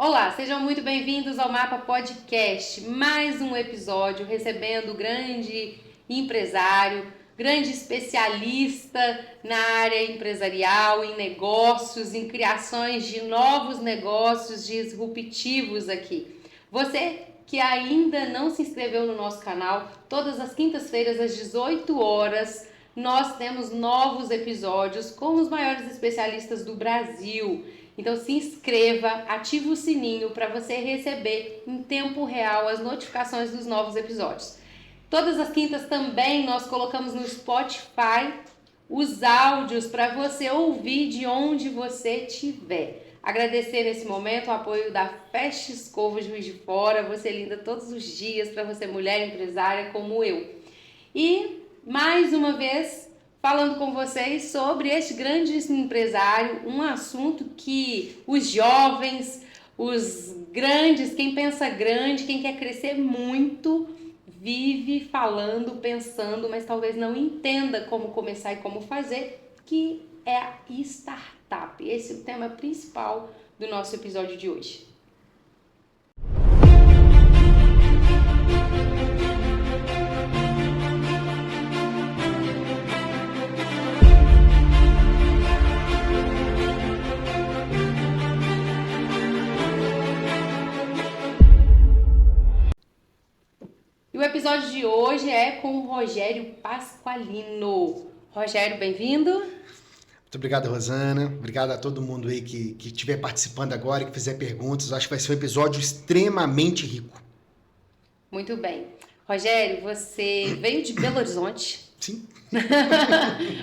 Olá, sejam muito bem-vindos ao Mapa Podcast. Mais um episódio recebendo o grande empresário, grande especialista na área empresarial, em negócios, em criações de novos negócios disruptivos aqui. Você que ainda não se inscreveu no nosso canal, todas as quintas-feiras às 18 horas, nós temos novos episódios com os maiores especialistas do Brasil. Então se inscreva, ative o sininho para você receber em tempo real as notificações dos novos episódios. Todas as quintas também nós colocamos no Spotify os áudios para você ouvir de onde você estiver. Agradecer nesse momento o apoio da Fast Escova Juiz de Fora, você linda todos os dias, para você mulher empresária como eu. E mais uma vez falando com vocês sobre este grande empresário, um assunto que os jovens, os grandes, quem pensa grande, quem quer crescer muito, vive falando, pensando, mas talvez não entenda como começar e como fazer, que é a startup. Esse é o tema principal do nosso episódio de hoje. E o episódio de hoje é com o Rogério Pasqualino. Rogério, bem-vindo. Muito obrigado, Rosana. Obrigado a todo mundo aí que estiver participando agora e que fizer perguntas. Acho que vai ser um episódio extremamente rico. Muito bem. Rogério, você veio de Belo Horizonte. Sim.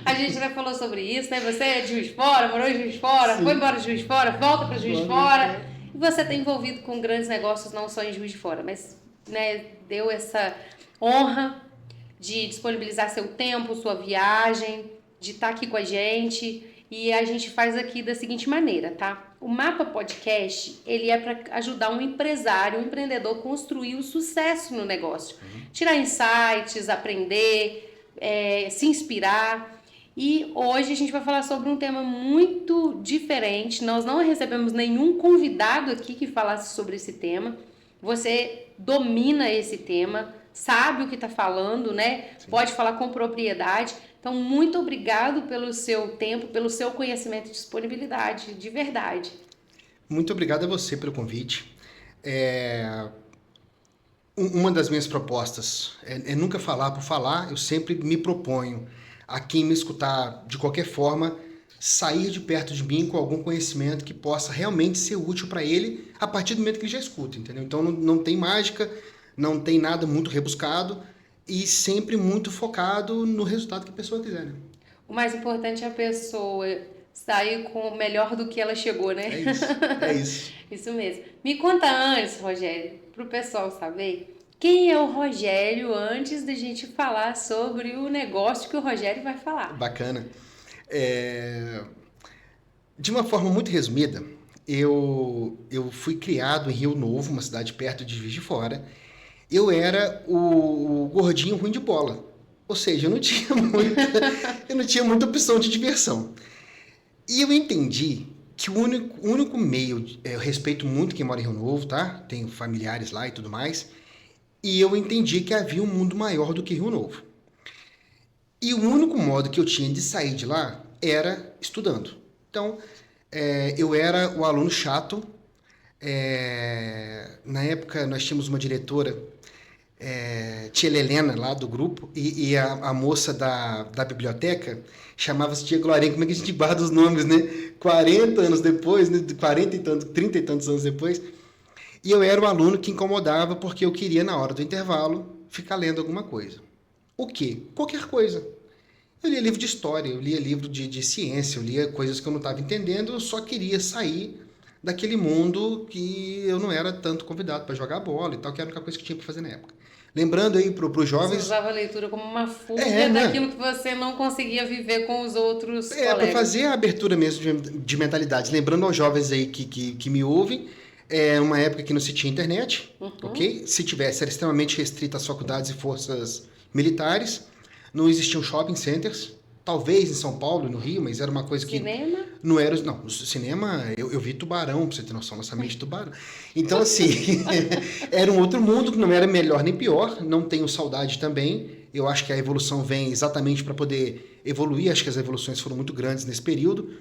A gente já falou sobre isso, né? Você é de Juiz de Fora, morou em Juiz de Fora, Sim. foi embora de Juiz de Fora, volta para Juiz de Fora. E você está envolvido com grandes negócios, não só em Juiz de Fora, mas deu essa honra de disponibilizar seu tempo, sua viagem, de estar aqui com a gente. E a gente faz aqui da seguinte maneira, tá? O Mapa Podcast, ele é para ajudar um empresário, um empreendedor a construir o sucesso no negócio. Tirar insights, aprender, se inspirar. E hoje a gente vai falar sobre um tema muito diferente. Nós não recebemos nenhum convidado aqui que falasse sobre esse tema. Você domina esse tema, sabe o que está falando, né? Sim. Pode falar com propriedade. Então, muito obrigado pelo seu tempo, pelo seu conhecimento e disponibilidade, de verdade. Muito obrigado a você pelo convite. Uma das minhas propostas é nunca falar por falar. Eu sempre me proponho a quem me escutar de qualquer forma sair de perto de mim com algum conhecimento que possa realmente ser útil para ele a partir do momento que ele já escuta, entendeu? Então não tem mágica, não tem nada muito rebuscado e sempre muito focado no resultado que a pessoa quiser, né? O mais importante é a pessoa sair com melhor do que ela chegou, né? É isso. Isso mesmo. Me conta antes, Rogério, para o pessoal saber quem é o Rogério antes da gente falar sobre o negócio que o Rogério vai falar. Bacana. De uma forma muito resumida, eu fui criado em Rio Novo, uma cidade perto de Juiz de Fora. Eu era o gordinho ruim de bola. Ou seja, eu não tinha muita opção de diversão. E eu entendi que o único meio... Eu respeito muito quem mora em Rio Novo, tá? Tenho familiares lá e tudo mais. E eu entendi que havia um mundo maior do que Rio Novo. E o único modo que eu tinha de sair de lá era estudando. Então, eu era o aluno chato. Na época, nós tínhamos uma diretora, tia Helena, lá do grupo, e a moça da biblioteca chamava-se tia Glorinha. Como é que a gente guarda os nomes, né? 40 anos depois, né? 40 e tantos, 30 e tantos anos depois. E eu era o aluno que incomodava porque eu queria, na hora do intervalo, ficar lendo alguma coisa. O quê? Qualquer coisa. Eu lia livro de história, eu lia livro de ciência, eu lia coisas que eu não estava entendendo, eu só queria sair daquele mundo que eu não era tanto convidado para jogar bola e tal, que era a única coisa que tinha para fazer na época. Lembrando aí para os jovens... Você usava a leitura como uma fuga daquilo que você não conseguia viver com os outros colegas. Para fazer a abertura mesmo de mentalidade. Lembrando aos jovens aí que me ouvem, uma época que não se tinha internet, ok? Se tivesse, era extremamente restrita às faculdades e forças militares. Não existiam shopping centers, talvez em São Paulo e no Rio, mas era uma coisa que... Cinema? Não era... Não, no cinema eu vi Tubarão, pra você ter noção, lançamento de Tubarão. Então, assim, era um outro mundo que não era melhor nem pior, não tenho saudade também. Eu acho que a evolução vem exatamente para poder evoluir, acho que as evoluções foram muito grandes nesse período.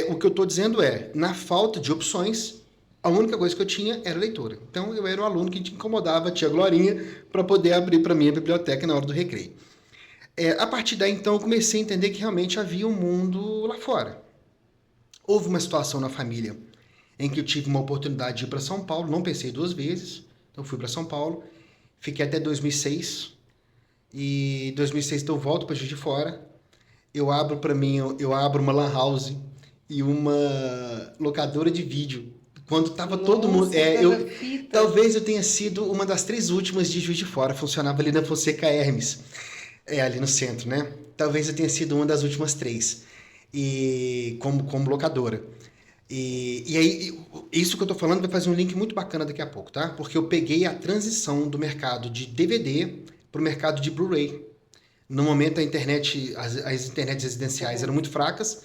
O que eu estou dizendo é, na falta de opções, a única coisa que eu tinha era leitura. Então, eu era o aluno que incomodava a tia Glorinha para poder abrir para mim a biblioteca na hora do recreio. A partir daí, então, eu comecei a entender que realmente havia um mundo lá fora. Houve uma situação na família em que eu tive uma oportunidade de ir para São Paulo, não pensei 2 vezes, então fui para São Paulo, fiquei até 2006, e em 2006 então eu volto para Juiz de Fora, eu abro uma lan house e uma locadora de vídeo. Quando tava todo mundo... talvez eu tenha sido uma das 3 últimas de Juiz de Fora, funcionava ali na Fonseca Hermes, ali no centro, né? Talvez eu tenha sido uma das últimas 3, e como locadora. E aí, isso que eu tô falando vai fazer um link muito bacana daqui a pouco, tá? Porque eu peguei a transição do mercado de DVD para o mercado de Blu-ray. No momento a internet, as internets residenciais eram muito fracas,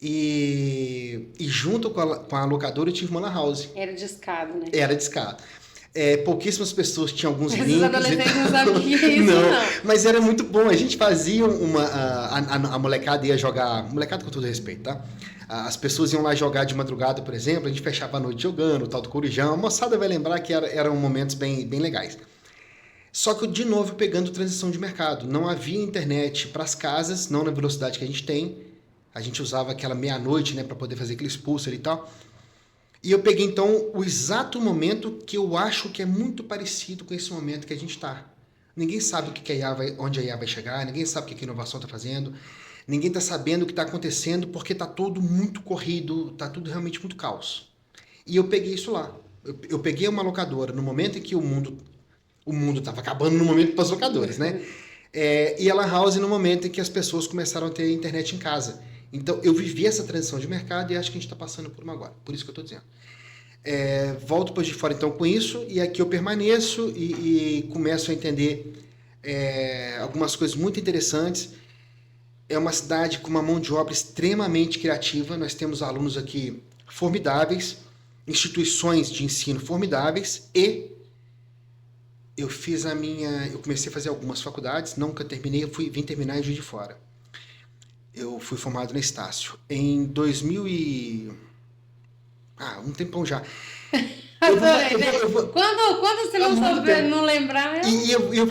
e junto com a locadora eu tive uma lan house. Era discado, né? Era discado. Pouquíssimas pessoas tinham alguns links. Os adolescentes não sabiam isso, não. Mas era muito bom. A gente fazia a molecada ia jogar... Molecada com todo respeito, tá? As pessoas iam lá jogar de madrugada, por exemplo. A gente fechava a noite jogando, o tal do Corujão. A moçada vai lembrar que eram momentos bem, bem legais. Só que, de novo, pegando transição de mercado. Não havia internet para as casas, não na velocidade que a gente tem. A gente usava aquela meia-noite, né, para poder fazer aquele expulso e tal. E eu peguei, então, o exato momento que eu acho que é muito parecido com esse momento que a gente está. Ninguém sabe o que a IA onde a IA vai chegar, ninguém sabe o que a inovação está fazendo, ninguém está sabendo o que está acontecendo porque está tudo muito corrido, está tudo realmente muito caos. E eu peguei isso lá. Eu peguei uma locadora no momento em que o mundo estava acabando, no momento para os locadores, né? E a lan house no momento em que as pessoas começaram a ter internet em casa. Então, eu vivi essa transição de mercado e acho que a gente está passando por uma agora. Por isso que eu estou dizendo. Volto para de fora, então, com isso. E aqui eu permaneço e começo a entender algumas coisas muito interessantes. É uma cidade com uma mão de obra extremamente criativa. Nós temos alunos aqui formidáveis, instituições de ensino formidáveis e eu comecei a fazer algumas faculdades, nunca terminei, vim terminar em Juiz de Fora. Eu fui formado na Estácio. Em 2000 e... um tempão já. Quando você não souber, não lembrar... eu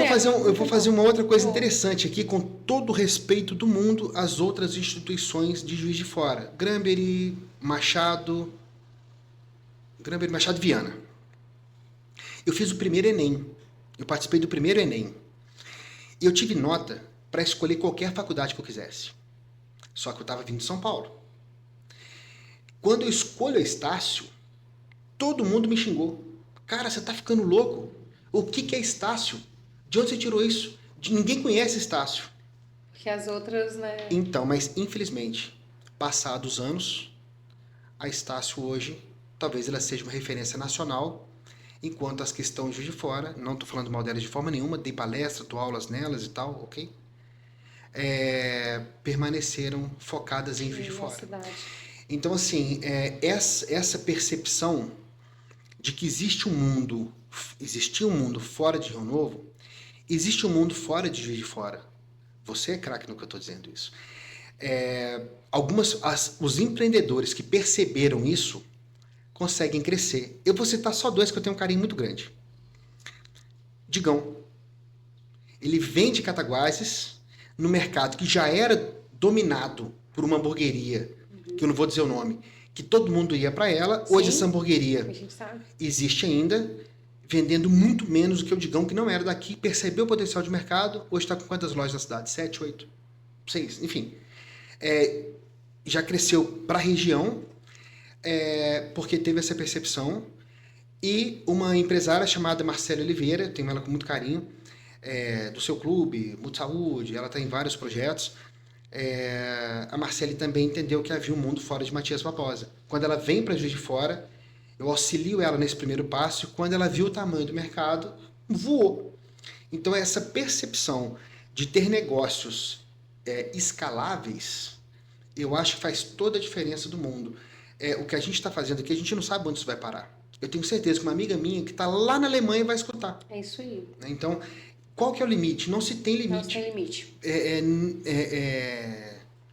vou fazer uma outra coisa interessante aqui, com todo o respeito do mundo, às outras instituições de Juiz de Fora. Granberry, Machado e Viana. Eu fiz o primeiro Enem. Eu participei do primeiro Enem. E eu tive nota para escolher qualquer faculdade que eu quisesse. Só que eu estava vindo de São Paulo. Quando eu escolho a Estácio, todo mundo me xingou. Cara, você tá ficando louco? O que é Estácio? De onde você tirou isso? Ninguém conhece Estácio. Porque as outras, né? Então, mas infelizmente, passados anos, a Estácio hoje, talvez ela seja uma referência nacional, enquanto as que estão de Juiz de Fora, não estou falando mal delas de forma nenhuma, dei palestra, dou aulas nelas e tal, ok? Permaneceram focadas em Juiz de Fora. Então, assim, essa percepção de que existia um mundo fora de Rio Novo, existe um mundo fora de Juiz de Fora. Você é craque no que eu estou dizendo isso. Os empreendedores que perceberam isso conseguem crescer. Eu vou citar só 2 que eu tenho um carinho muito grande. Digão. Ele vende Cataguases no mercado que já era dominado por uma hamburgueria, que eu não vou dizer o nome, que todo mundo ia para ela. Hoje essa hamburgueria existe ainda, vendendo muito menos do que o Digão, que não era daqui, percebeu o potencial de mercado. Hoje está com quantas lojas na cidade? 7, 8, 6, enfim. Já cresceu para a região, porque teve essa percepção. E uma empresária chamada Marcela Oliveira, tenho ela com muito carinho, do seu clube, Multisaúde, ela está em vários projetos. A Marcele também entendeu que havia um mundo fora de Matias Barbosa. Quando ela vem para Juiz de Fora, eu auxilio ela nesse primeiro passo, e quando ela viu o tamanho do mercado, voou. Então essa percepção de ter negócios escaláveis, eu acho que faz toda a diferença do mundo. O que a gente está fazendo aqui, a gente não sabe onde isso vai parar. Eu tenho certeza que uma amiga minha que está lá na Alemanha vai escutar. É isso aí. Né? Então, qual que é o limite? Não se tem limite. Não se tem limite.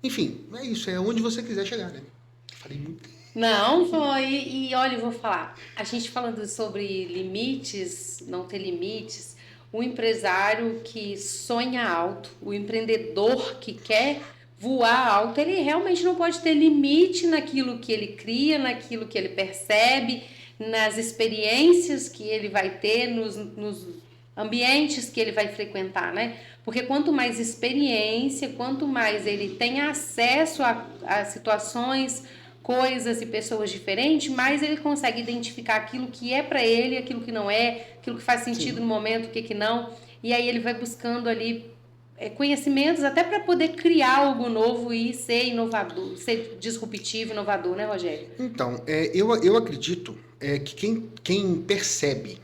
Enfim, é isso. É onde você quiser chegar, né? Falei muito. Não, foi. E olha, eu vou falar. A gente falando sobre limites, não ter limites, o empresário que sonha alto, o empreendedor que quer voar alto, ele realmente não pode ter limite naquilo que ele cria, naquilo que ele percebe, nas experiências que ele vai ter, nos ambientes que ele vai frequentar, né? Porque quanto mais experiência, quanto mais ele tem acesso a situações, coisas e pessoas diferentes, mais ele consegue identificar aquilo que é para ele, aquilo que não é, aquilo que faz sentido no momento, o que não. E aí ele vai buscando ali conhecimentos até para poder criar algo novo e ser inovador, ser disruptivo, inovador, né, Rogério? Então, eu acredito que quem percebe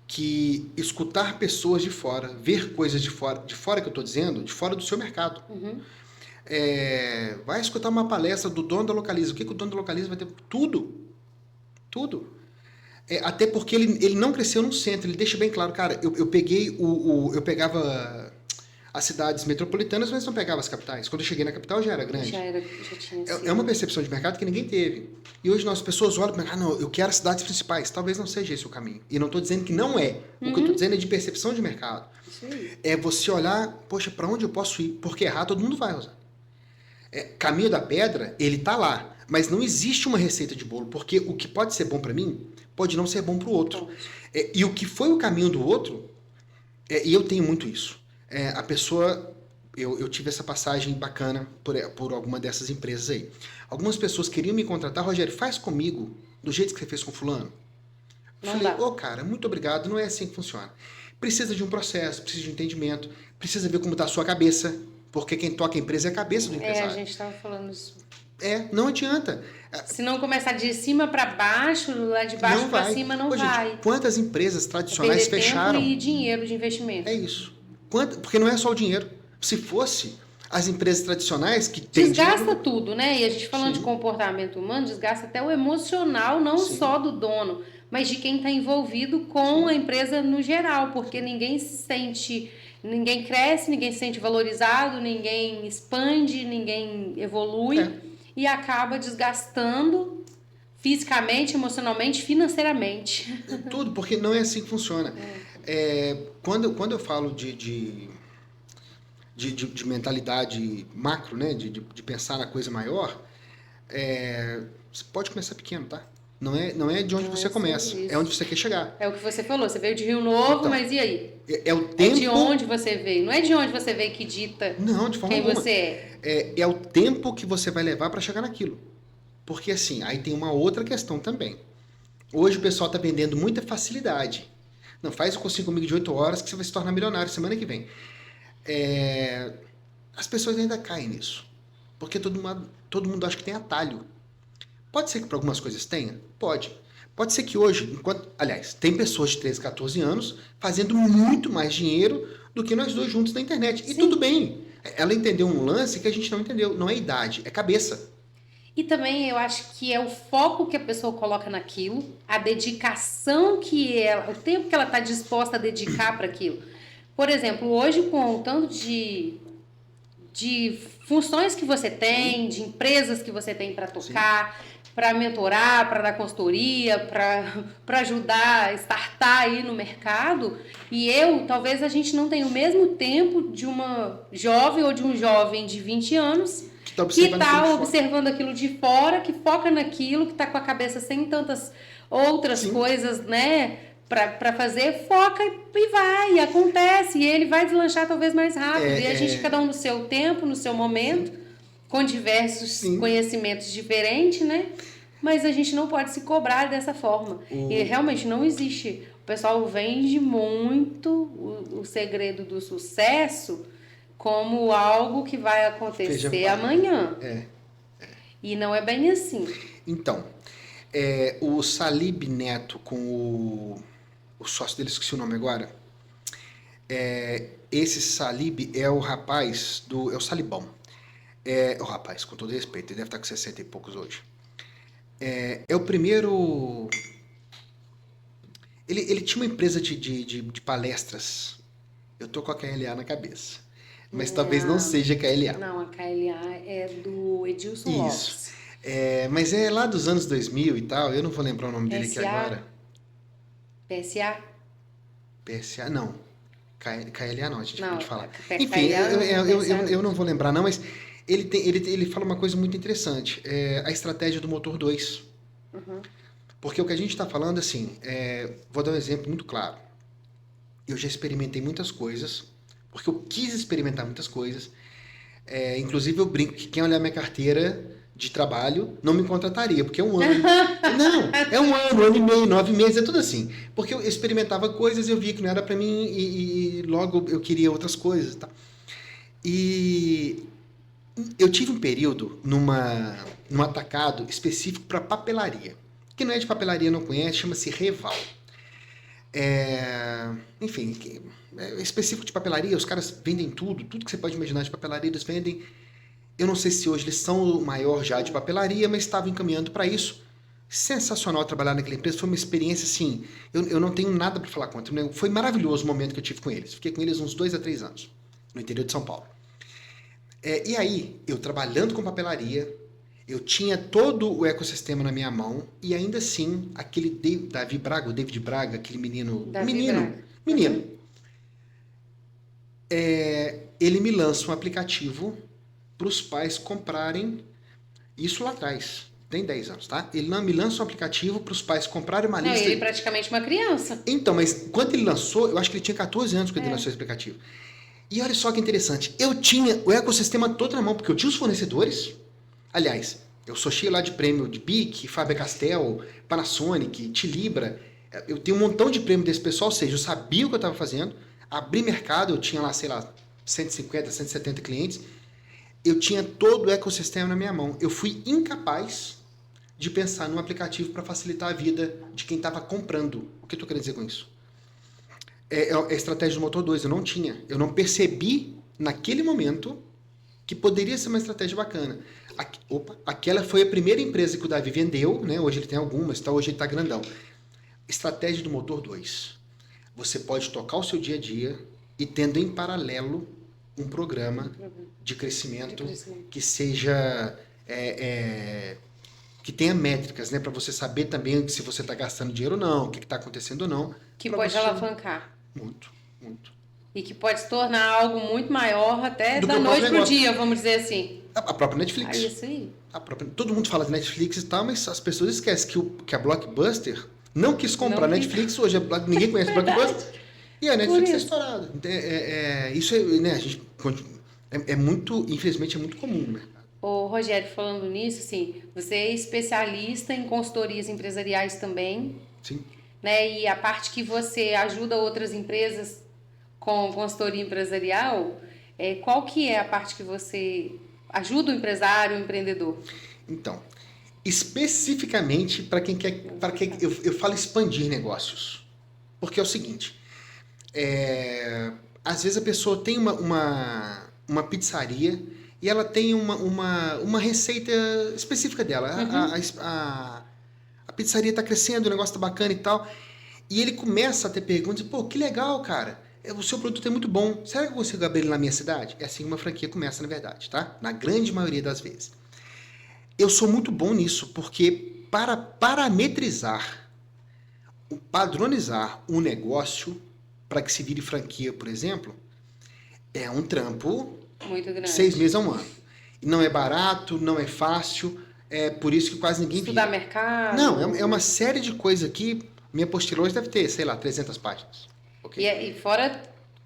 que escutar pessoas de fora, ver coisas de fora que eu estou dizendo, de fora do seu mercado. Vai escutar uma palestra do dono da Localiza. O que o dono da Localiza vai ter? Tudo. Tudo. Até porque ele não cresceu no centro. Ele deixa bem claro, cara, eu peguei eu pegava as cidades metropolitanas, mas não pegava as capitais. Quando eu cheguei na capital já era grande. Já tinha sido. É uma percepção de mercado que ninguém teve. E hoje as pessoas olham e pensam, não, eu quero as cidades principais. Talvez não seja esse o caminho. E não estou dizendo que não é. O que eu estou dizendo é de percepção de mercado. Isso aí. É você olhar, poxa, para onde eu posso ir? Porque errar todo mundo vai, Rosa. Caminho da pedra, ele tá lá. Mas não existe uma receita de bolo. Porque o que pode ser bom para mim, pode não ser bom para o outro. E o que foi o caminho do outro, e eu tenho muito isso. A pessoa... Eu tive essa passagem bacana por alguma dessas empresas aí. Algumas pessoas queriam me contratar. Rogério, faz comigo do jeito que você fez com fulano. Eu falei, cara, muito obrigado. Não é assim que funciona. Precisa de um processo, precisa de um entendimento, precisa ver como está a sua cabeça. Porque quem toca a empresa é a cabeça do empresário. A gente estava falando isso. Não adianta. Se não começar de cima para baixo, lá de baixo para cima, não vai. Gente, quantas empresas tradicionais fecharam? Tempo e dinheiro de investimento. É isso. Porque não é só o dinheiro. Se fosse as empresas tradicionais que têm desgasta dinheiro... tudo, né? E a gente falando de comportamento humano, desgasta até o emocional, não só do dono, mas de quem está envolvido com a empresa no geral, porque ninguém se sente, ninguém cresce, ninguém se sente valorizado, ninguém expande, ninguém evolui e acaba desgastando fisicamente, emocionalmente, financeiramente. Tudo, porque não é assim que funciona. Quando eu falo de mentalidade macro, né? De pensar na coisa maior, você pode começar pequeno, tá? Não é de onde você começa, é onde você quer chegar. É o que você falou, você veio de Rio Novo, então, mas e aí? O tempo... É de onde você veio, não é de onde você veio que dita não, de forma quem alguma. você é. É o tempo que você vai levar para chegar naquilo. Porque assim, aí tem uma outra questão também. Hoje o pessoal está vendendo muita facilidade. Não, faz o cursinho comigo de 8 horas que você vai se tornar milionário semana que vem. As pessoas ainda caem nisso. Porque todo mundo acha que tem atalho. Pode ser que para algumas coisas tenha? Pode. Pode ser que hoje, aliás, tem pessoas de 13, 14 anos fazendo muito mais dinheiro do que nós dois juntos na internet. E tudo bem. Ela entendeu um lance que a gente não entendeu. Não é idade, é cabeça. E também eu acho que é o foco que a pessoa coloca naquilo, a dedicação o tempo que ela está disposta a dedicar para aquilo. Por exemplo, hoje com o tanto de funções que você tem, de empresas que você tem para tocar, para mentorar, para dar consultoria, para ajudar a startar aí no mercado, e talvez a gente não tenha o mesmo tempo de uma jovem ou de um jovem de 20 anos que está observando aquilo de fora, que foca naquilo, que está com a cabeça sem tantas outras coisas, né, para fazer, foca e vai, e acontece, e ele vai deslanchar talvez mais rápido, e a gente, cada um no seu tempo, no seu momento, com diversos conhecimentos diferentes, né, mas a gente não pode se cobrar dessa forma, e realmente não existe, o pessoal vende muito o segredo do sucesso como algo que vai acontecer amanhã. E não é bem assim. Então, o Salib Neto com o sócio dele, esqueci o nome agora, Esse Salib é o rapaz é o Salibão. É o rapaz, com todo respeito, ele deve estar com 60 e poucos hoje. É o primeiro... Ele tinha uma empresa de palestras. Eu tô com a KLA na cabeça. Mas talvez não seja a KLA. Não, a KLA é do Edilson Isso. Lopes. Mas é lá dos anos 2000 e tal. Eu não vou lembrar o nome dele aqui agora. PSA? PSA, não. KLA não, a gente pode falar. KLA, Enfim, eu não vou lembrar não, mas ele fala uma coisa muito interessante. A estratégia do motor 2. Uhum. Porque o que a gente está falando, assim, vou dar um exemplo muito claro. Eu já experimentei muitas coisas, porque eu quis experimentar muitas coisas. Inclusive, eu brinco que quem olhar minha carteira de trabalho não me contrataria, porque é um ano. Não, é um ano e meio, 9 meses, é tudo assim. Porque eu experimentava coisas e eu via que não era para mim e logo eu queria outras coisas. Tá? E eu tive um período num atacado específico para papelaria. Quem não é de papelaria não conhece, chama-se Reval. Enfim, é específico de papelaria, os caras vendem tudo que você pode imaginar de papelaria, eles vendem. Eu não sei se hoje eles são o maior já de papelaria, mas estavam encaminhando para isso. Sensacional trabalhar naquela empresa, foi uma experiência assim, eu não tenho nada para falar contra, né? Foi maravilhoso o momento que eu tive com eles. Fiquei com eles uns 2 a 3 anos, no interior de São Paulo. E aí, eu trabalhando com papelaria, eu tinha todo o ecossistema na minha mão e ainda assim, aquele David Braga, aquele menino... Menino. Ele me lança um aplicativo para os pais comprarem, isso lá atrás, tem 10 anos, tá? Ele me lança um aplicativo para os pais comprarem uma lista... Não, ele é praticamente uma criança. Então, mas quando ele lançou, eu acho que ele tinha 14 anos quando ele lançou esse aplicativo. E olha só que interessante, eu tinha o ecossistema todo na mão, porque eu tinha os fornecedores. Aliás, eu sou cheio lá de prêmio de Bic, Faber-Castell, Panasonic, Tilibra. Eu tenho um montão de prêmio desse pessoal, ou seja, eu sabia o que eu estava fazendo, abri mercado, eu tinha lá, sei lá, 150, 170 clientes. Eu tinha todo o ecossistema na minha mão. Eu fui incapaz de pensar num aplicativo para facilitar a vida de quem estava comprando. O que eu estou querendo dizer com isso? É a estratégia do motor 2, eu não tinha. Eu não percebi naquele momento que poderia ser uma estratégia bacana. Aquela foi a primeira empresa que o Davi vendeu, né? Hoje ele tem algumas, tá? Hoje ele está grandão. Estratégia do motor 2. Você pode tocar o seu dia a dia e tendo em paralelo um programa de crescimento que seja... que tenha métricas, né? Para você saber também se você está gastando dinheiro ou não, o que está acontecendo ou não. Que pode alavancar. Muito, muito. E que pode se tornar algo muito maior até da noite pro dia, vamos dizer assim. A própria Netflix. Isso aí. Todo mundo fala de Netflix e tal, mas as pessoas esquecem que a Blockbuster não quis comprar a Netflix, hoje ninguém conhece a Blockbuster, e a Netflix é estourada. Isso né, a gente, muito, infelizmente, é muito comum no mercado. Ô, Rogério, falando nisso, assim, você é especialista em consultorias empresariais também. Sim. Né? E a parte que você ajuda outras empresas com consultoria empresarial, qual que é a parte que você ajuda o empresário, o empreendedor? Então, especificamente para quem quer... Eu falo expandir negócios. Porque é o seguinte, às vezes a pessoa tem uma pizzaria e ela tem uma receita específica dela. A pizzaria está crescendo, o negócio está bacana e tal. E ele começa a ter perguntas, pô, que legal, cara. O seu produto é muito bom. Será que eu consigo abrir ele na minha cidade? É assim que uma franquia começa, na verdade, tá? Na grande maioria das vezes. Eu sou muito bom nisso, porque para parametrizar, padronizar um negócio para que se vire franquia, por exemplo, é um trampo muito grande. 6 meses a 1 ano. Não é barato, não é fácil, é por isso que quase ninguém Estudar mercado. Não, é uma série de coisas aqui. Minha apostila hoje deve ter, sei lá, 300 páginas. Okay? E fora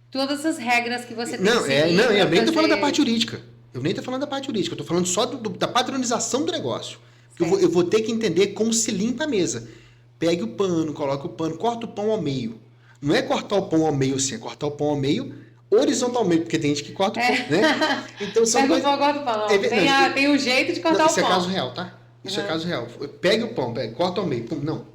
todas as regras que você tem que seguir. Não, eu nem estou falando da parte jurídica. Eu estou falando só da padronização do negócio. Eu vou ter que entender como se limpa a mesa. Pegue o pano, coloque o pano, corta o pão ao meio. Não é cortar o pão ao meio assim, é cortar o pão ao meio horizontalmente, porque tem gente que corta o pão, né? Então, Pega o pão, corta o pão. Tem um jeito de cortar o pão. Isso é caso real, tá? Isso é caso real. Pegue o pão, corta ao meio. Não.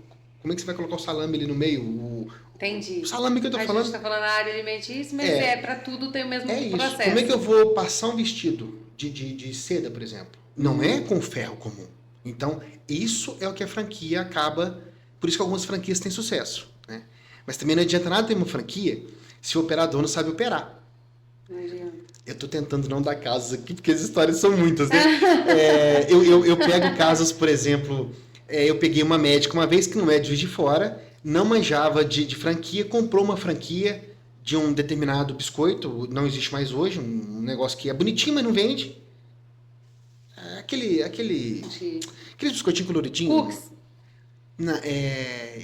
Como é que você vai colocar o salame ali no meio? Entendi. O salame que eu tô falando... A gente tá falando na área alimentícia, mas pra tudo tem o mesmo processo. Como é que eu vou passar um vestido de seda, por exemplo? Não é com ferro comum. Então, isso é o que a franquia acaba... Por isso que algumas franquias têm sucesso, né? Mas também não adianta nada ter uma franquia se o operador não sabe operar. Não adianta. Eu tô tentando não dar casos aqui, porque as histórias são muitas, né? Eu pego casos, por exemplo... eu peguei uma médica uma vez que não é de Juiz de Fora, não manjava de franquia, comprou uma franquia de um determinado biscoito, não existe mais hoje, um negócio que é bonitinho, mas não vende. Aquele biscoitinho coloridinho. Cookies.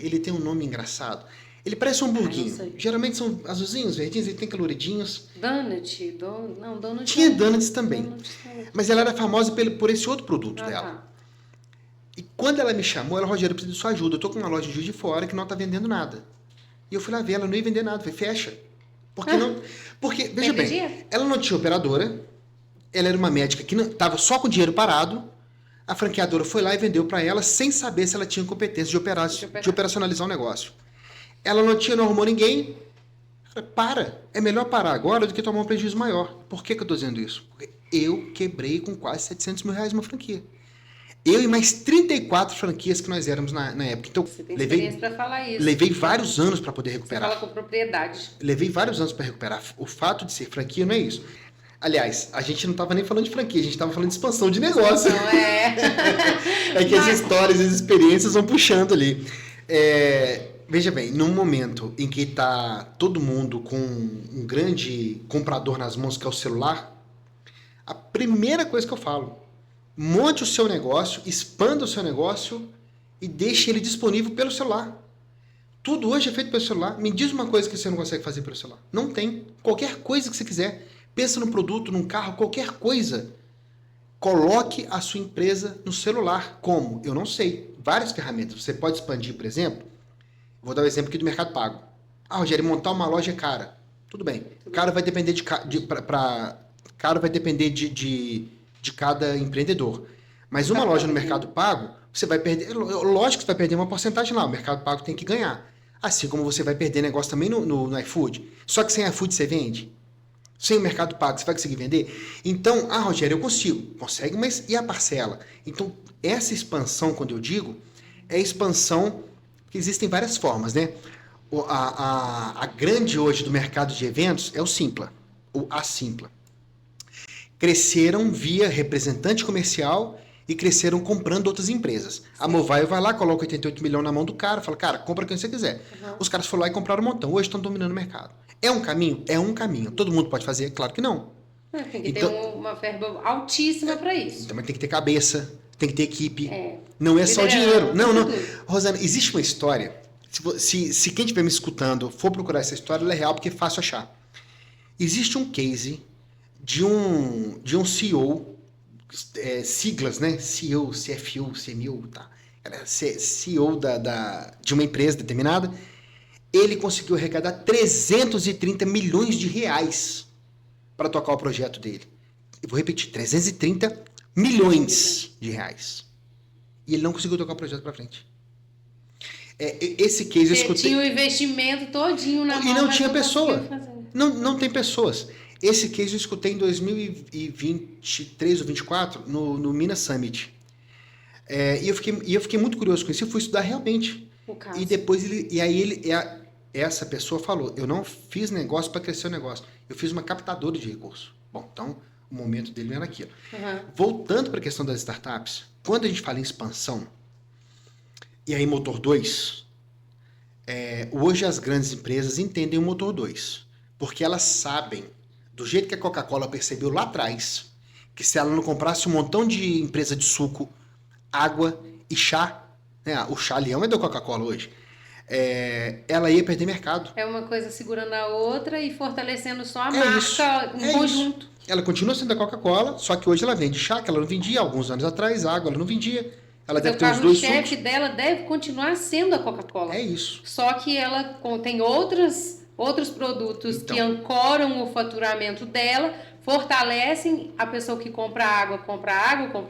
Ele tem um nome engraçado. Ele parece um hamburguinho. Geralmente são azulzinhos, verdinhos, ele tem coloridinhos. Donut? Donut. Tinha donuts também. Donut. Mas ela era famosa por esse outro produto dela. Tá. E quando ela me chamou, Rogério, eu preciso de sua ajuda. Eu tô com uma loja de Juiz de Fora que não tá vendendo nada. E eu fui lá ver, ela não ia vender nada. Eu falei, fecha. Porque, veja bem, ela não tinha operadora, ela era uma médica que estava só com dinheiro parado, a franqueadora foi lá e vendeu para ela sem saber se ela tinha competência de operacionalizar o negócio. Ela não arrumou ninguém. É melhor parar agora do que tomar um prejuízo maior. Por que eu tô dizendo isso? Porque eu quebrei com quase 700 mil reais uma franquia. Eu e mais 34 franquias que nós éramos na época. Então, você tem experiência para falar isso. Levei vários anos para poder recuperar. Você fala com propriedade. Levei vários anos para recuperar. O fato de ser franquia não é isso. Aliás, a gente não estava nem falando de franquia, a gente estava falando de expansão de negócio. Não é. É que as histórias e as experiências vão puxando ali. Veja bem, num momento em que está todo mundo com um grande comprador nas mãos, que é o celular, a primeira coisa que eu falo, monte o seu negócio, expanda o seu negócio e deixe ele disponível pelo celular. Tudo hoje é feito pelo celular. Me diz uma coisa que você não consegue fazer pelo celular. Não tem. Qualquer coisa que você quiser. Pensa no produto, num carro, qualquer coisa. Coloque a sua empresa no celular. Como? Eu não sei. Várias ferramentas. Você pode expandir, por exemplo. Vou dar o exemplo aqui do Mercado Pago. Rogério, montar uma loja é cara. Tudo bem. Caro vai depender caro vai depender de cada empreendedor. Mas uma loja no Mercado Pago, você vai perder... Lógico que você vai perder uma porcentagem lá. O Mercado Pago tem que ganhar. Assim como você vai perder negócio também no iFood. Só que sem iFood você vende. Sem o Mercado Pago, você vai conseguir vender? Então, Rogério, eu consigo. Consegue, mas e a parcela? Então, essa expansão, quando eu digo, é expansão que existem várias formas, né? A grande hoje do mercado de eventos é o Simpla, a Simpla. Cresceram via representante comercial e cresceram comprando outras empresas. Sim. A Mobile vai lá, coloca 88 milhões na mão do cara, fala, cara, compra quem você quiser. Uhum. Os caras foram lá e compraram um montão. Hoje estão dominando o mercado. É um caminho? É um caminho. Todo mundo pode fazer? Claro que não. Tem que ter uma verba altíssima para isso. Então, mas tem que ter cabeça, tem que ter equipe. Não é só dinheiro. Não. Rosana, existe uma história. Se quem estiver me escutando for procurar essa história, ela é real porque é fácil achar. Existe um case de um CEO, siglas, né? CEO, CFO, CMO, tá? Era CEO de uma empresa determinada. Ele conseguiu arrecadar 330 milhões de reais para tocar o projeto dele. Eu vou repetir, 330 milhões de reais. E ele não conseguiu tocar o projeto para frente. Esse case eu escutei... tinha o investimento todinho na mão, e não tinha pessoa. Não tem pessoas. Esse case eu escutei em 2023 ou 2024 no Minas Summit. E eu fiquei muito curioso com isso. Eu fui estudar realmente. E depois essa pessoa falou, eu não fiz negócio para crescer o negócio, eu fiz uma captadora de recursos. Bom, então o momento dele não era aquilo. Uhum. Voltando para a questão das startups, quando a gente fala em expansão, e aí motor 2, hoje as grandes empresas entendem o motor 2, porque elas sabem, do jeito que a Coca-Cola percebeu lá atrás, que se ela não comprasse um montão de empresa de suco, água e chá, o chá Leão é da Coca-Cola hoje, ela ia perder mercado. É uma coisa segurando a outra e fortalecendo só a marca em conjunto. Isso. Ela continua sendo da Coca-Cola, só que hoje ela vende chá, que ela não vendia alguns anos atrás, água ela não vendia. Ela deve ter uns 2 sucos. O carro-chefe dela deve continuar sendo a Coca-Cola. É isso. Só que ela tem outros produtos que ancoram o faturamento dela, fortalecem a pessoa que compra água, compra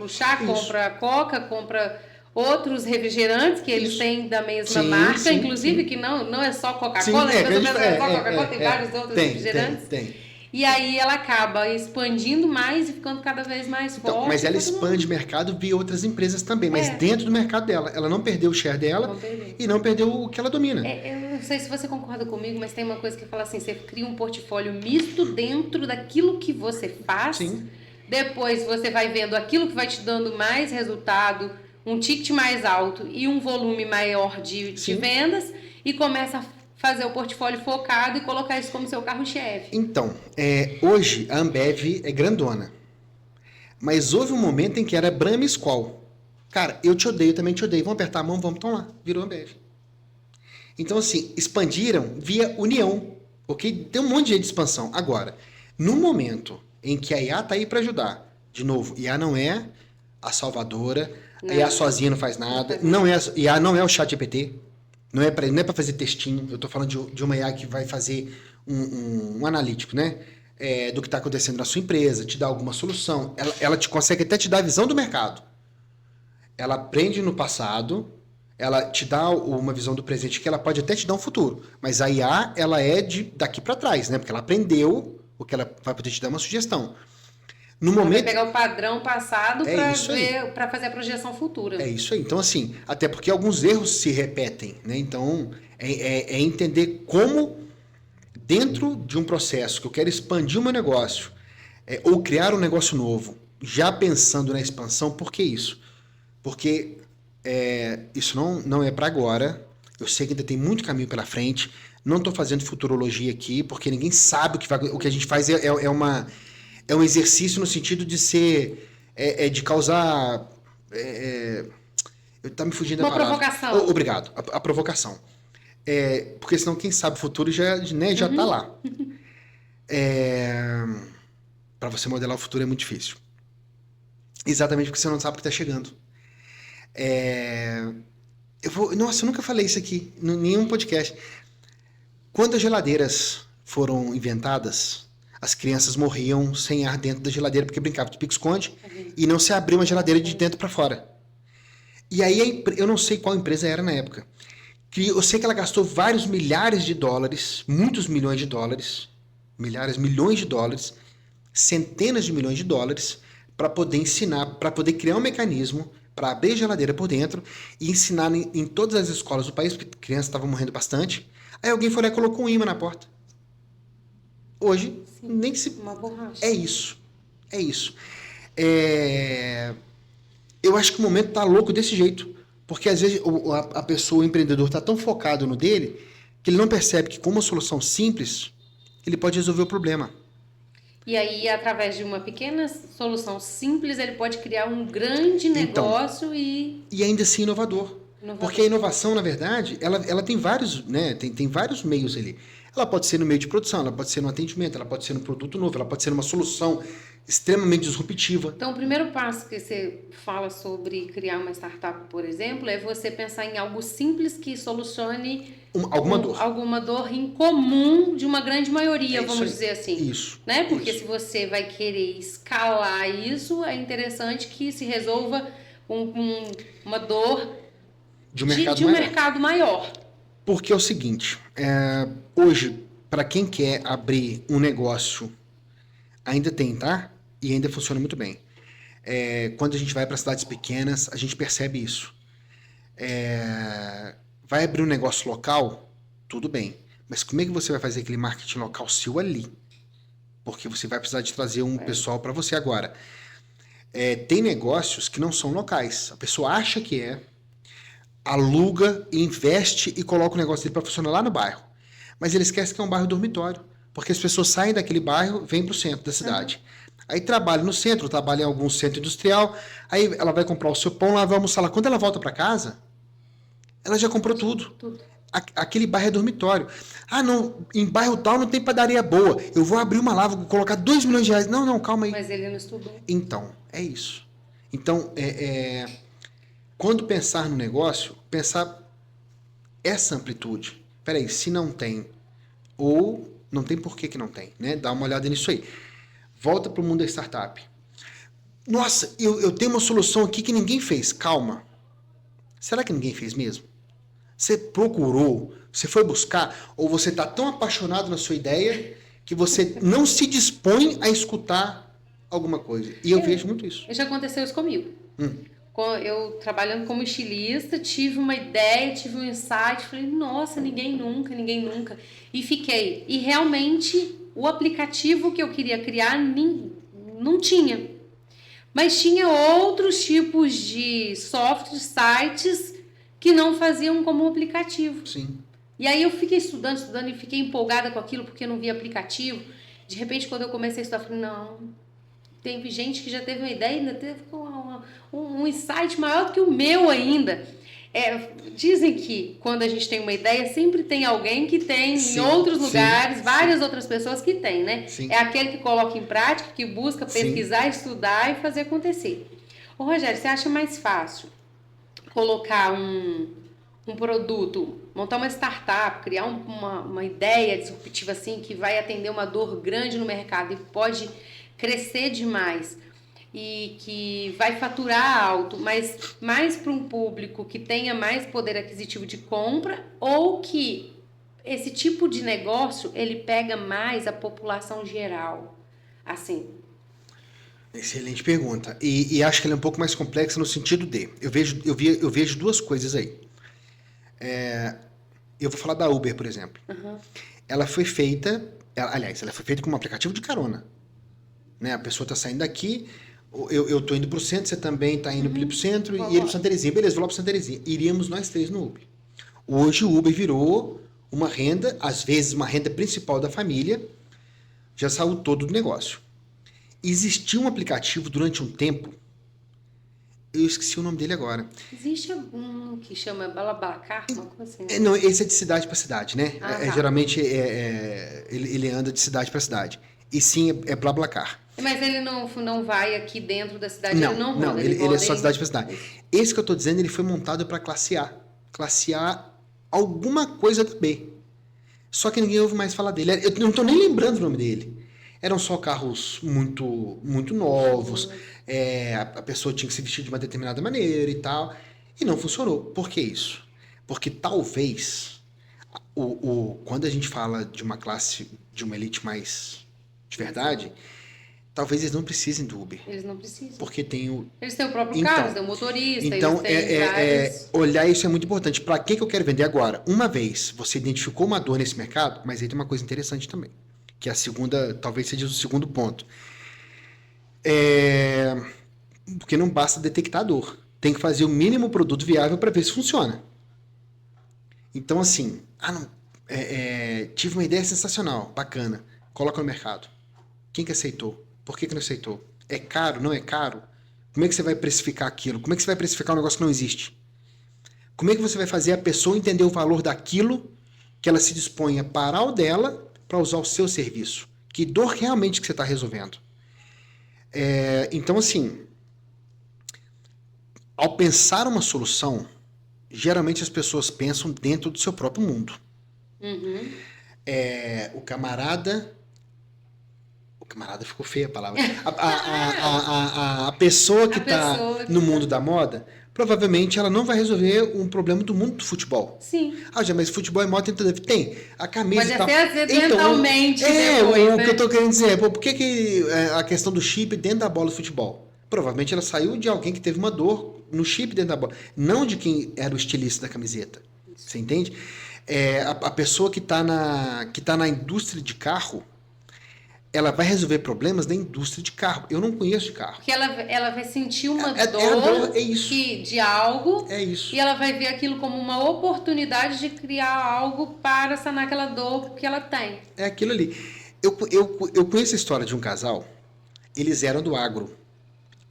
o chá, compra a coca, compra outros refrigerantes que eles têm da mesma marca, inclusive, que não é só Coca-Cola, tem vários outros refrigerantes. Tem. E aí ela acaba expandindo mais e ficando cada vez mais forte. Mas ela expande o mercado via outras empresas também, mas dentro do mercado dela. Ela não perdeu o share dela e não perdeu o que ela domina. Eu não sei se você concorda comigo, mas tem uma coisa que fala assim, você cria um portfólio misto dentro daquilo que você faz. Sim. Depois você vai vendo aquilo que vai te dando mais resultado, um ticket mais alto e um volume maior de vendas e começa a fazer o portfólio focado e colocar isso como seu carro-chefe. Então, hoje a Ambev é grandona. Mas houve um momento em que era Brahma e Skol. Cara, eu te odeio, também te odeio. Vamos apertar a mão, vamos, então lá. Virou Ambev. Então, assim, expandiram via união. Ok? Tem um monte de jeito de expansão. Agora, no momento em que a IA está aí para ajudar, de novo, IA não é a salvadora, a IA sozinha não faz nada, IA não é o ChatGPT. Não é para fazer textinho, eu estou falando de uma IA que vai fazer um analítico, né? Do que está acontecendo na sua empresa, te dá alguma solução. Ela consegue até te dar a visão do mercado. Ela aprende no passado, ela te dá uma visão do presente que ela pode até te dar um futuro. Mas a IA, ela é daqui para trás, né? Porque ela aprendeu o que ela vai poder te dar uma sugestão. No momento, vai pegar o padrão passado para fazer a projeção futura. É isso aí. Então, assim, até porque alguns erros se repetem, né? Então, é entender como, dentro de um processo que eu quero expandir o meu negócio, ou criar um negócio novo, já pensando na expansão, por que isso? Porque isso não é para agora. Eu sei que ainda tem muito caminho pela frente. Não estou fazendo futurologia aqui, porque ninguém sabe o que a gente faz é um exercício no sentido de ser... de causar... tá me fugindo da palavra. Uma provocação. Obrigado. A provocação. Porque senão quem sabe o futuro já tá lá. Para você modelar o futuro é muito difícil. Exatamente porque você não sabe o que está chegando. Nossa, eu nunca falei isso aqui em nenhum podcast. Quando as geladeiras foram inventadas, as crianças morriam sem ar dentro da geladeira porque brincavam de pique-esconde e não se abria uma geladeira de dentro para fora. E aí eu não sei qual empresa era na época. Eu sei que ela gastou vários milhares de dólares, muitos milhões de dólares, milhões de dólares, centenas de milhões de dólares para poder ensinar, para poder criar um mecanismo para abrir a geladeira por dentro e ensinar em todas as escolas do país, porque crianças estavam morrendo bastante. Aí alguém foi lá e colocou um imã na porta. Hoje, nem se... Uma borracha. É isso. Eu acho que o momento tá louco desse jeito. Porque às vezes a pessoa, o empreendedor, tá tão focado no dele que ele não percebe que com uma solução simples, ele pode resolver o problema. E aí, através de uma pequena solução simples, ele pode criar um grande negócio e ainda assim inovador. Porque a inovação, na verdade, ela tem vários, né? Tem vários meios ali. Ela pode ser no meio de produção, ela pode ser no atendimento, ela pode ser no produto novo, ela pode ser numa solução extremamente disruptiva. Então, o primeiro passo que você fala sobre criar uma startup, por exemplo, é você pensar em algo simples que solucione alguma dor em comum de uma grande maioria, vamos dizer assim. Isso. Né? Porque se você vai querer escalar isso, é interessante que se resolva uma dor de um mercado maior. Porque é o seguinte, hoje, para quem quer abrir um negócio, ainda tem, tá? E ainda funciona muito bem. Quando a gente vai para cidades pequenas, a gente percebe isso. Vai abrir um negócio local, tudo bem. Mas como é que você vai fazer aquele marketing local seu ali? Porque você vai precisar de trazer um pessoal para você agora. Tem negócios que não são locais. A pessoa acha que aluga, investe e coloca o negócio dele para funcionar lá no bairro. Mas ele esquece que é um bairro dormitório. Porque as pessoas saem daquele bairro, vêm para o centro da cidade. Aí trabalha no centro, trabalha em algum centro industrial, aí ela vai comprar o seu pão, lá vai almoçar lá. Quando ela volta para casa, ela já comprou tudo. Aquele bairro é dormitório. Ah, não, em bairro tal não tem padaria boa. Eu vou abrir uma lá, vou colocar 2 milhões de reais. Não, calma aí. Mas ele não estudou. Então, é isso. Então, quando pensar no negócio, pensar essa amplitude. Peraí, se não tem, ou não tem por que não tem, né? Dá uma olhada nisso aí. Volta para o mundo da startup. Nossa, eu tenho uma solução aqui que ninguém fez. Calma. Será que ninguém fez mesmo? Você procurou, você foi buscar, ou você está tão apaixonado na sua ideia que você não se dispõe a escutar alguma coisa. E eu vejo muito isso. Já aconteceu isso comigo. Eu trabalhando como estilista, tive uma ideia, tive um insight, falei, nossa, ninguém nunca. E fiquei. E realmente, o aplicativo que eu queria criar não tinha. Mas tinha outros tipos de softwares, sites, que não faziam como um aplicativo. Sim. E aí eu fiquei estudando e fiquei empolgada com aquilo, porque eu não via aplicativo. De repente, quando eu comecei a estudar, eu falei, não... Teve gente que já teve uma ideia, ainda teve um insight maior do que o meu ainda. Dizem que quando a gente tem uma ideia, sempre tem alguém que tem em outros lugares, várias outras pessoas que têm, né? Sim. É aquele que coloca em prática, que busca pesquisar, estudar e fazer acontecer. Ô Rogério, você acha mais fácil colocar um produto, montar uma startup, criar uma ideia disruptiva assim, que vai atender uma dor grande no mercado e pode crescer demais e que vai faturar alto, mas mais para um público que tenha mais poder aquisitivo de compra, ou que esse tipo de negócio ele pega mais a população geral? Assim. Excelente pergunta. E acho que ela é um pouco mais complexa no sentido de... Eu vejo duas coisas aí. Eu vou falar da Uber, por exemplo. Ela foi feita... ela foi feita como um aplicativo de carona. Né? A pessoa está saindo daqui, eu estou indo para o centro, você também está indo para o centro, e ele para Santa Terezinha. Beleza, vou lá para Santa Terezinha. Iríamos nós três no Uber. Hoje o Uber virou uma renda, às vezes uma renda principal da família, já saiu todo do negócio. Existia um aplicativo durante um tempo, eu esqueci o nome dele agora. Existe um que chama BlaBlaCar, uma coisa assim? Né? Não, esse é de cidade para cidade, né? Geralmente ele anda de cidade para cidade. E sim, é BlaBlaCar. Mas ele não vai aqui dentro da cidade? Não, ele é só de cidade para cidade. Esse que eu estou dizendo, ele foi montado para classe A. Classe A, alguma coisa do B. Só que ninguém ouve mais falar dele. Eu não estou nem lembrando o nome dele. Eram só carros muito novos. A pessoa tinha que se vestir de uma determinada maneira e tal. E não funcionou. Por que isso? Porque talvez, quando a gente fala de uma classe, de uma elite mais de verdade, talvez eles não precisem do Uber. Eles não precisam. Porque tem eles têm o próprio carro, eles têm o motorista, então, eles têm olhar isso é muito importante. Para que eu quero vender agora? Uma vez você identificou uma dor nesse mercado, mas aí tem uma coisa interessante também, que é a segunda, talvez seja o segundo ponto. Porque não basta detectar a dor. Tem que fazer o mínimo produto viável para ver se funciona. Então, assim, tive uma ideia sensacional, bacana, coloca no mercado. Quem que aceitou? Por que não aceitou? É caro? Não é caro? Como é que você vai precificar aquilo? Como é que você vai precificar um negócio que não existe? Como é que você vai fazer a pessoa entender o valor daquilo que ela se dispõe a parar o dela para usar o seu serviço? Que dor realmente que você está resolvendo? Então, assim, ao pensar uma solução, geralmente as pessoas pensam dentro do seu próprio mundo. O camarada ficou feia a palavra. A pessoa que está no mundo da moda, provavelmente ela não vai resolver um problema do mundo do futebol. Sim. Mas futebol e moda tem a camisa pode e tal. Pode até acidentalmente. O que eu estou querendo dizer é, por que a questão do chip dentro da bola do futebol? Provavelmente ela saiu de alguém que teve uma dor no chip dentro da bola, não de quem era o estilista da camiseta. Você entende? A pessoa que está na indústria de carro, ela vai resolver problemas da indústria de carro. Eu não conheço de carro. Porque ela vai sentir uma dor de algo. É isso. E ela vai ver aquilo como uma oportunidade de criar algo para sanar aquela dor que ela tem. É aquilo ali. Eu conheço a história de um casal. Eles eram do agro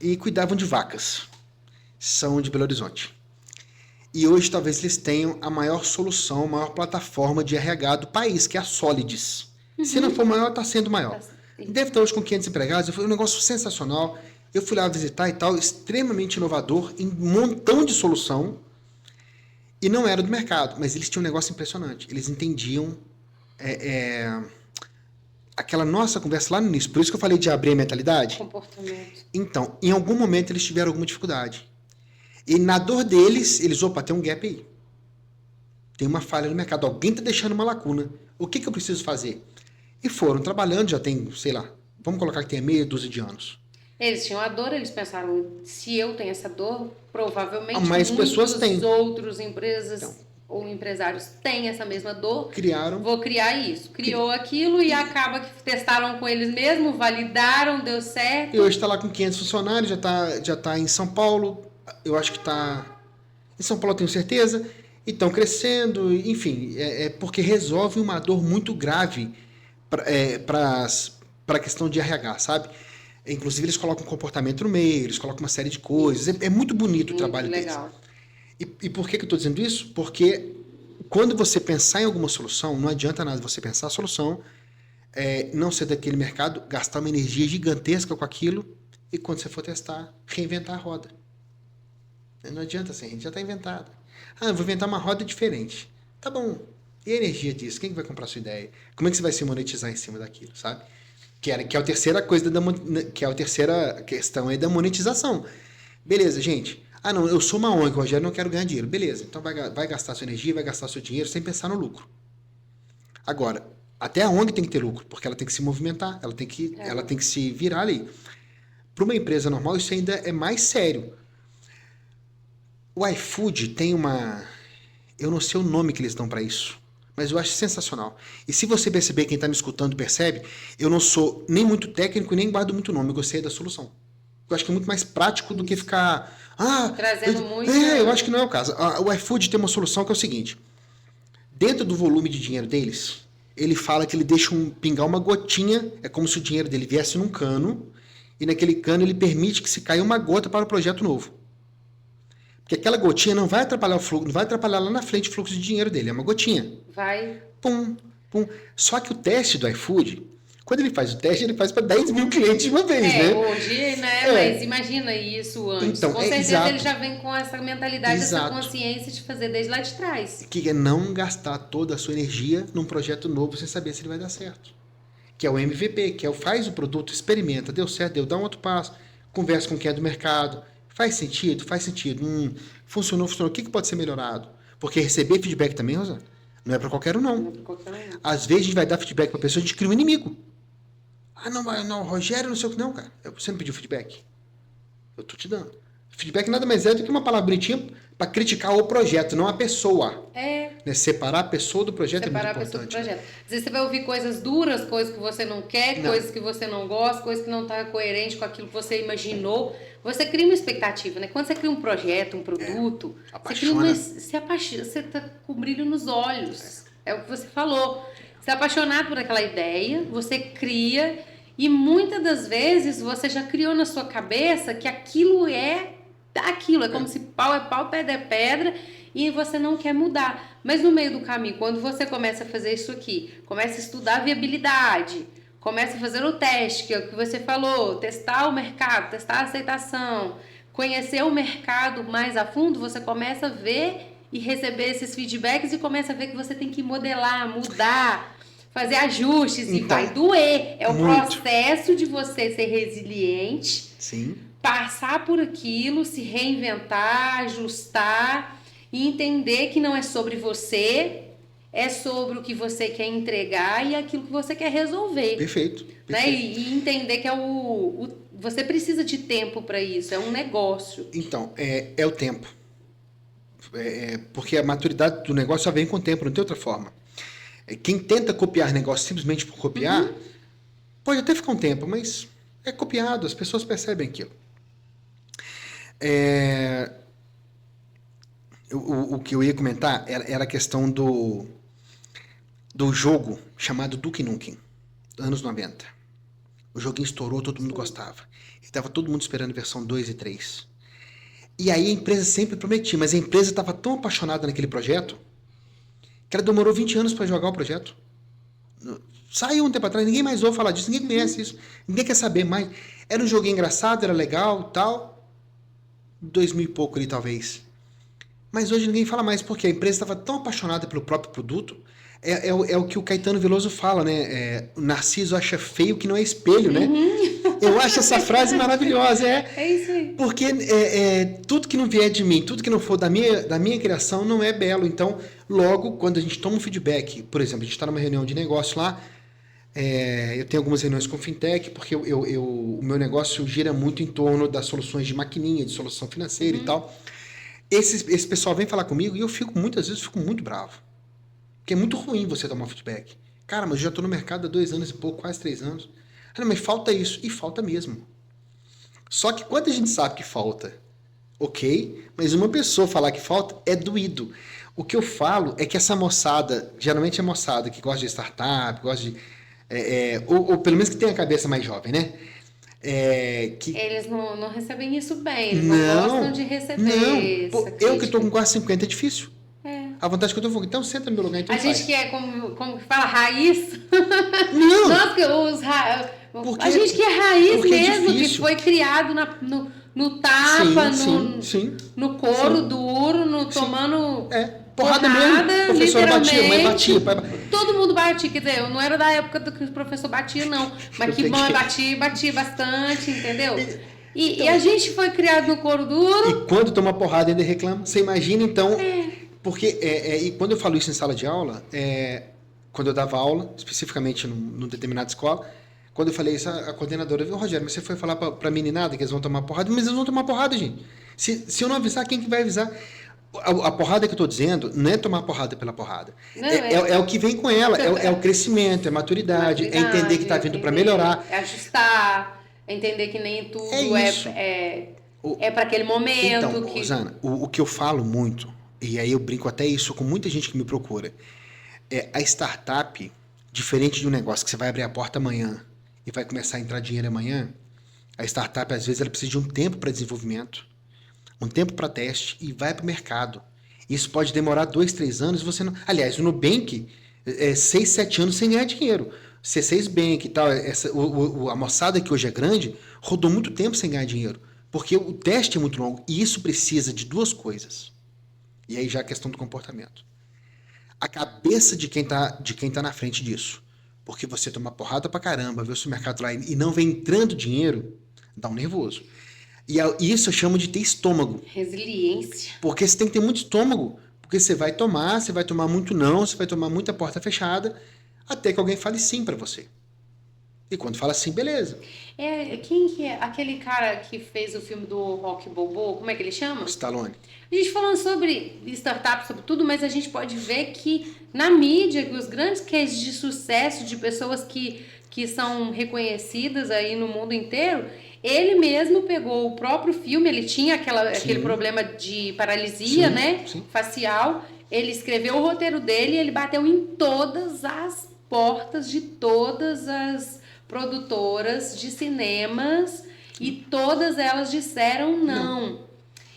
e cuidavam de vacas. São de Belo Horizonte. E hoje talvez eles tenham a maior solução, a maior plataforma de RH do país, que é a Solides. Se não for maior, está sendo maior. Deve estar hoje com 500 empregados. Foi um negócio sensacional. Eu fui lá visitar e tal, extremamente inovador, em um montão de solução. E não era do mercado, mas eles tinham um negócio impressionante. Eles entendiam aquela nossa conversa lá no início. Por isso que eu falei de abrir a mentalidade. Comportamento. Então, em algum momento eles tiveram alguma dificuldade. E na dor deles, eles, opa, tem um gap aí. Tem uma falha no mercado. Alguém está deixando uma lacuna. O que eu preciso fazer? E foram trabalhando, já tem, sei lá, vamos colocar que tem meia dúzia de anos. Eles tinham a dor, eles pensaram, se eu tenho essa dor, provavelmente mais pessoas têm. outros empresas ou empresários têm essa mesma dor. Criaram. Vou criar isso. Criou aquilo e acaba que testaram com eles mesmos, validaram, deu certo. E hoje está lá com 500 funcionários, já tá em São Paulo. Eu acho que está... Em São Paulo eu tenho certeza. E estão crescendo, enfim. Porque resolve uma dor muito grave para a questão de RH, sabe? Inclusive, eles colocam comportamento no meio, eles colocam uma série de coisas. É muito bonito o trabalho deles. Legal. E por que eu estou dizendo isso? Porque quando você pensar em alguma solução, não adianta nada você pensar a solução, não ser daquele mercado, gastar uma energia gigantesca com aquilo, e quando você for testar, reinventar a roda. Não adianta assim, a gente já está inventado. Eu vou inventar uma roda diferente. Tá bom. E a energia disso? Quem vai comprar a sua ideia? Como é que você vai se monetizar em cima daquilo, sabe? Que é a terceira coisa, que é a terceira questão aí da monetização. Beleza, gente. Não, eu sou uma ONG, Rogério, não quero ganhar dinheiro. Beleza, então vai gastar sua energia, vai gastar seu dinheiro sem pensar no lucro. Agora, até a ONG tem que ter lucro, porque ela tem que se movimentar, ela tem que se virar ali. Para uma empresa normal, isso ainda é mais sério. O iFood tem uma... Eu não sei o nome que eles dão para isso, mas eu acho sensacional. E se você perceber, quem está me escutando percebe, eu não sou nem muito técnico e nem guardo muito nome, eu gostei da solução. Eu acho que é muito mais prático do que ficar... trazendo muito... eu acho que não é o caso. O iFood tem uma solução que é o seguinte. Dentro do volume de dinheiro deles, ele fala que ele deixa pingar uma gotinha, é como se o dinheiro dele viesse num cano, e naquele cano ele permite que se caia uma gota para o projeto novo. Porque aquela gotinha não vai atrapalhar o fluxo, não vai atrapalhar lá na frente o fluxo de dinheiro dele, é uma gotinha. Vai. Pum, pum. Só que o teste do iFood, quando ele faz o teste, ele faz para 10 mil clientes de uma vez, né? Hoje, né? Mas imagina isso antes. Então, com certeza exato. Ele já vem com essa mentalidade, Exato. essa consciência de fazer desde lá de trás. Que é não gastar toda a sua energia num projeto novo sem saber se ele vai dar certo. Que é o MVP, que é o faz o produto, experimenta, deu certo, dá um outro passo, conversa com quem é do mercado. Faz sentido? Faz sentido. Funcionou. O que pode ser melhorado? Porque receber feedback também, Rosana, não é para qualquer um, não. Não é pra qualquer um. Às vezes a gente vai dar feedback para a pessoa, a gente cria um inimigo. Não, Rogério, não sei o que. Não, cara. Você não pediu feedback. Eu tô te dando. Feedback nada mais é do que uma palavra bonitinha para criticar o projeto, não a pessoa. Né? Separar a pessoa do projeto é muito importante. Separar a pessoa do projeto. Às vezes você vai ouvir coisas duras, coisas que você não quer, coisas que você não gosta, coisas que não tá coerente com aquilo que você imaginou. Você cria uma expectativa, né? Quando você cria um projeto, um produto, você apaixona, você tá com brilho nos olhos. É o que você falou. Você é apaixonado por aquela ideia, você cria e muitas das vezes você já criou na sua cabeça que aquilo é aquilo. É como se pau é pau, pedra é pedra e você não quer mudar. Mas no meio do caminho, quando você começa a fazer isso aqui, começa a estudar a viabilidade, começa a fazer o teste, que é o que você falou, testar o mercado, testar a aceitação, conhecer o mercado mais a fundo, você começa a ver e receber esses feedbacks e começa a ver que você tem que modelar, mudar, fazer ajustes e vai doer. É o processo de você ser resiliente, sim, passar por aquilo, se reinventar, ajustar e entender que não é sobre você, é sobre o que você quer entregar e aquilo que você quer resolver. Perfeito. Né? E entender que você precisa de tempo para isso, é um negócio. Então, é o tempo. Porque a maturidade do negócio só vem com o tempo, não tem outra forma. Quem tenta copiar negócio simplesmente por copiar, pode até ficar um tempo, mas é copiado, as pessoas percebem aquilo. O que eu ia comentar era a questão do jogo chamado Duke Nukem, anos 90. O joguinho estourou, todo mundo gostava. E estava todo mundo esperando versão 2 e 3. E aí a empresa sempre prometia, mas a empresa estava tão apaixonada naquele projeto que ela demorou 20 anos para jogar o projeto. Saiu um tempo atrás, ninguém mais ouve falar disso, ninguém conhece isso, ninguém quer saber mais. Era um joguinho engraçado, era legal, tal. 2000 e pouco ali, talvez. Mas hoje ninguém fala mais, porque a empresa estava tão apaixonada pelo próprio produto. É o que o Caetano Veloso fala, né? O Narciso acha feio que não é espelho, né? Eu acho essa frase maravilhosa. É isso aí. Porque tudo que não vier de mim, tudo que não for da minha criação, não é belo. Então, logo, quando a gente toma um feedback, por exemplo, a gente está numa reunião de negócio lá, eu tenho algumas reuniões com fintech, porque o meu negócio gira muito em torno das soluções de maquininha, de solução financeira e tal. Esse pessoal vem falar comigo e eu muitas vezes fico muito bravo. Porque é muito ruim você tomar feedback. Cara, mas eu já estou no mercado há 2 anos e pouco, quase 3 anos. Ah, não, mas falta isso. E falta mesmo. Só que quando a gente sabe que falta, ok, mas uma pessoa falar que falta é doído. O que eu falo é que essa moçada, geralmente é moçada que gosta de startup, gosta de... ou pelo menos que tem a cabeça mais jovem, né? Eles não recebem isso bem, eles não gostam de receber. Não, eu que estou com quase 50 é difícil. A vontade que eu tô falando, então senta no meu lugar e tu A gente que é, como que fala, raiz. Não! Nossa, a gente que é raiz mesmo, que foi criado no tapa, no couro duro, tomando porrada mesmo. Professora batia, mãe batia, pai batia. Todo mundo batia, quer dizer, eu não era da época do que o professor batia, não. Mas que mãe batia bastante, entendeu? E a gente foi criado no couro duro. E quando toma porrada ainda reclama. Você imagina, então... Porque, e quando eu falo isso em sala de aula, quando eu dava aula, especificamente numa determinada escola, quando eu falei isso, a coordenadora viu, Rogério, mas você foi falar pra meninada que eles vão tomar porrada? Mas eles vão tomar porrada, gente. Se eu não avisar, quem que vai avisar? A porrada que eu estou dizendo não é tomar porrada pela porrada. Não, é o que vem com ela, é o crescimento, é maturidade, é entender que está vindo para melhorar. É ajustar, é entender que nem tudo é para aquele momento. Então, Rosana, o que eu falo muito, e aí eu brinco até isso com muita gente que me procura, a startup, diferente de um negócio que você vai abrir a porta amanhã e vai começar a entrar dinheiro amanhã, a startup, às vezes, ela precisa de um tempo para desenvolvimento, um tempo para teste e vai para o mercado. Isso pode demorar 2, 3 anos, você não... Aliás, o Nubank, 6, 7 anos sem ganhar dinheiro. C6 Bank e tal, a moçada que hoje é grande, rodou muito tempo sem ganhar dinheiro, porque o teste é muito longo e isso precisa de 2 coisas. E aí já a questão do comportamento. A cabeça de quem tá na frente disso. Porque você toma porrada pra caramba, vê o seu mercado lá e não vem entrando dinheiro, dá um nervoso. E isso eu chamo de ter estômago. Resiliência. Porque você tem que ter muito estômago. Porque você vai tomar muito não, você vai tomar muita porta fechada, até que alguém fale sim pra você. E quando fala sim, beleza. Quem que é? Aquele cara que fez o filme do Rock Balboa, como é que ele chama? Stallone. A gente falando sobre startup, sobre tudo, mas a gente pode ver que na mídia, que os grandes cases de sucesso de pessoas que são reconhecidas aí no mundo inteiro, ele mesmo pegou o próprio filme, ele tinha aquele problema de paralisia, né? Sim. Facial. Ele escreveu o roteiro dele e ele bateu em todas as portas de todas as produtoras de cinemas e todas elas disseram não.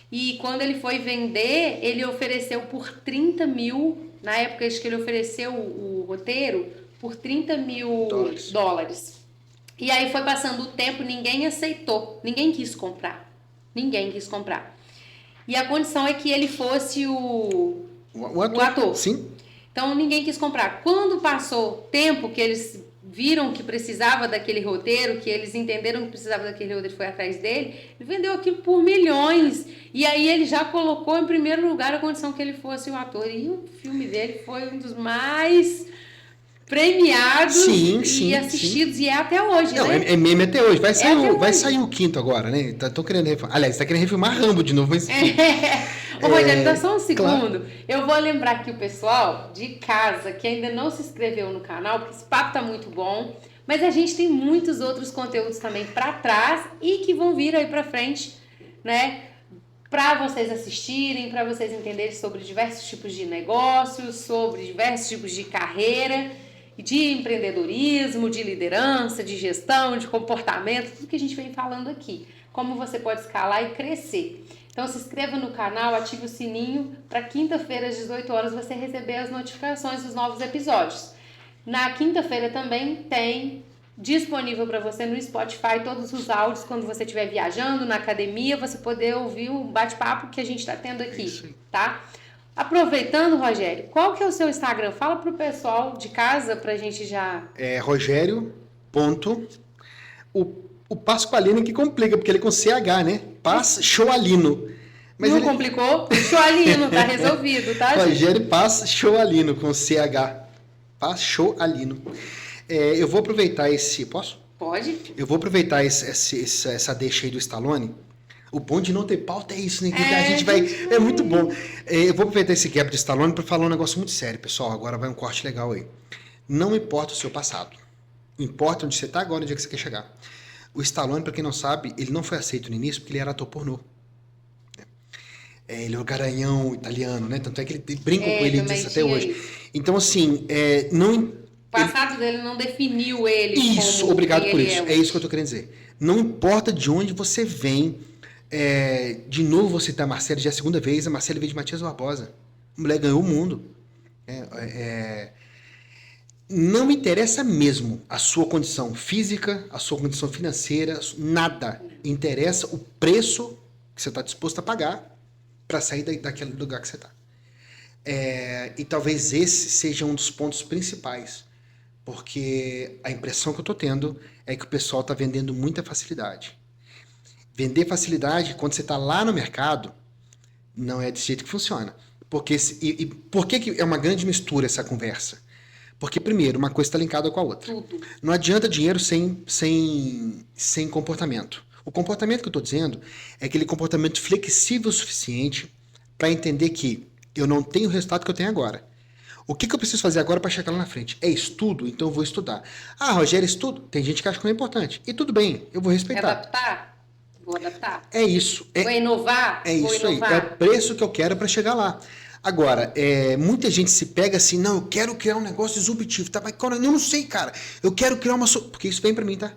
E quando ele foi vender, ele ofereceu por 30 mil, na época acho que ele ofereceu o roteiro por 30 mil dólares. E aí foi passando o tempo, ninguém aceitou, ninguém quis comprar. E a condição é que ele fosse o ator. Sim. Então ninguém quis comprar. Quando passou tempo que eles viram que precisava daquele roteiro, que eles entenderam que precisava daquele roteiro, foi atrás dele, ele vendeu aquilo por milhões. E aí ele já colocou em primeiro lugar a condição que ele fosse o ator. E o filme dele foi um dos mais premiados e assistidos. Sim. E é até hoje, não, né? É meme até hoje. Vai sair o 5º agora, né? Estão querendo refilmar. Aliás, tá querendo refilmar Rambo de novo. Mas... Ô, Rogério, dá só um segundo. Claro. Eu vou lembrar aqui o pessoal de casa que ainda não se inscreveu no canal, porque esse papo tá muito bom. Mas a gente tem muitos outros conteúdos também para trás e que vão vir aí para frente, né? Para vocês assistirem, para vocês entenderem sobre diversos tipos de negócios, sobre diversos tipos de carreira, de empreendedorismo, de liderança, de gestão, de comportamento, tudo que a gente vem falando aqui. Como você pode escalar e crescer. Então se inscreva no canal, ative o sininho para quinta-feira às 18 horas você receber as notificações dos novos episódios. Na quinta-feira também tem disponível para você no Spotify todos os áudios quando você estiver viajando, na academia, você poder ouvir o bate-papo que a gente está tendo aqui, tá? Aproveitando, Rogério, qual que é o seu Instagram? Fala pro pessoal de casa pra gente já... Rogério. O Pasqualino que complica, porque ele é com CH, né? Paschoalino. Mas não ele... complicou? Choalino, tá resolvido, tá, gente? Rogério Paschoalino, com CH. Paschoalino. Eu vou aproveitar esse... Posso? Pode. Eu vou aproveitar essa deixa aí do Stallone. O bom de não ter pauta é isso, né? Que a gente vai... É muito bom. Eu vou aproveitar esse gap do Stallone para falar um negócio muito sério, pessoal. Agora vai um corte legal aí. Não importa o seu passado. Importa onde você está agora, onde é que você quer chegar. O Stallone, para quem não sabe, ele não foi aceito no início porque ele era ator pornô. Ele é o garanhão italiano, né? Tanto é que ele brinca com ele disso até hoje. Isso. Então, assim, não... O passado dele não definiu ele isso, como obrigado por isso. É isso que eu tô querendo dizer. Não importa de onde você vem. De novo, vou citar a Marcela, já é a segunda vez. A Marcela veio de Matias Barbosa. A mulher ganhou o mundo. Não me interessa mesmo a sua condição física, a sua condição financeira, nada. Interessa o preço que você está disposto a pagar para sair daquele lugar que você está. E talvez esse seja um dos pontos principais, porque a impressão que eu estou tendo é que o pessoal está vendendo muita facilidade. Vender facilidade, quando você está lá no mercado, não é desse jeito que funciona. Por que é uma grande mistura essa conversa? Porque, primeiro, uma coisa está linkada com a outra. Tudo. Não adianta dinheiro sem comportamento. O comportamento que eu estou dizendo é aquele comportamento flexível o suficiente para entender que eu não tenho o resultado que eu tenho agora. O que eu preciso fazer agora para chegar lá na frente? É estudo? Então eu vou estudar. Ah, Rogério, estudo? Tem gente que acha que não é importante. E tudo bem, eu vou respeitar. Adaptar? Vou adaptar. É isso. Vou inovar? Vou inovar. Aí. É o preço que eu quero para chegar lá. Agora, muita gente se pega assim, não, eu quero criar um negócio disruptivo, tá? Mas eu não sei, cara. Eu quero criar uma... Porque isso vem para mim, tá?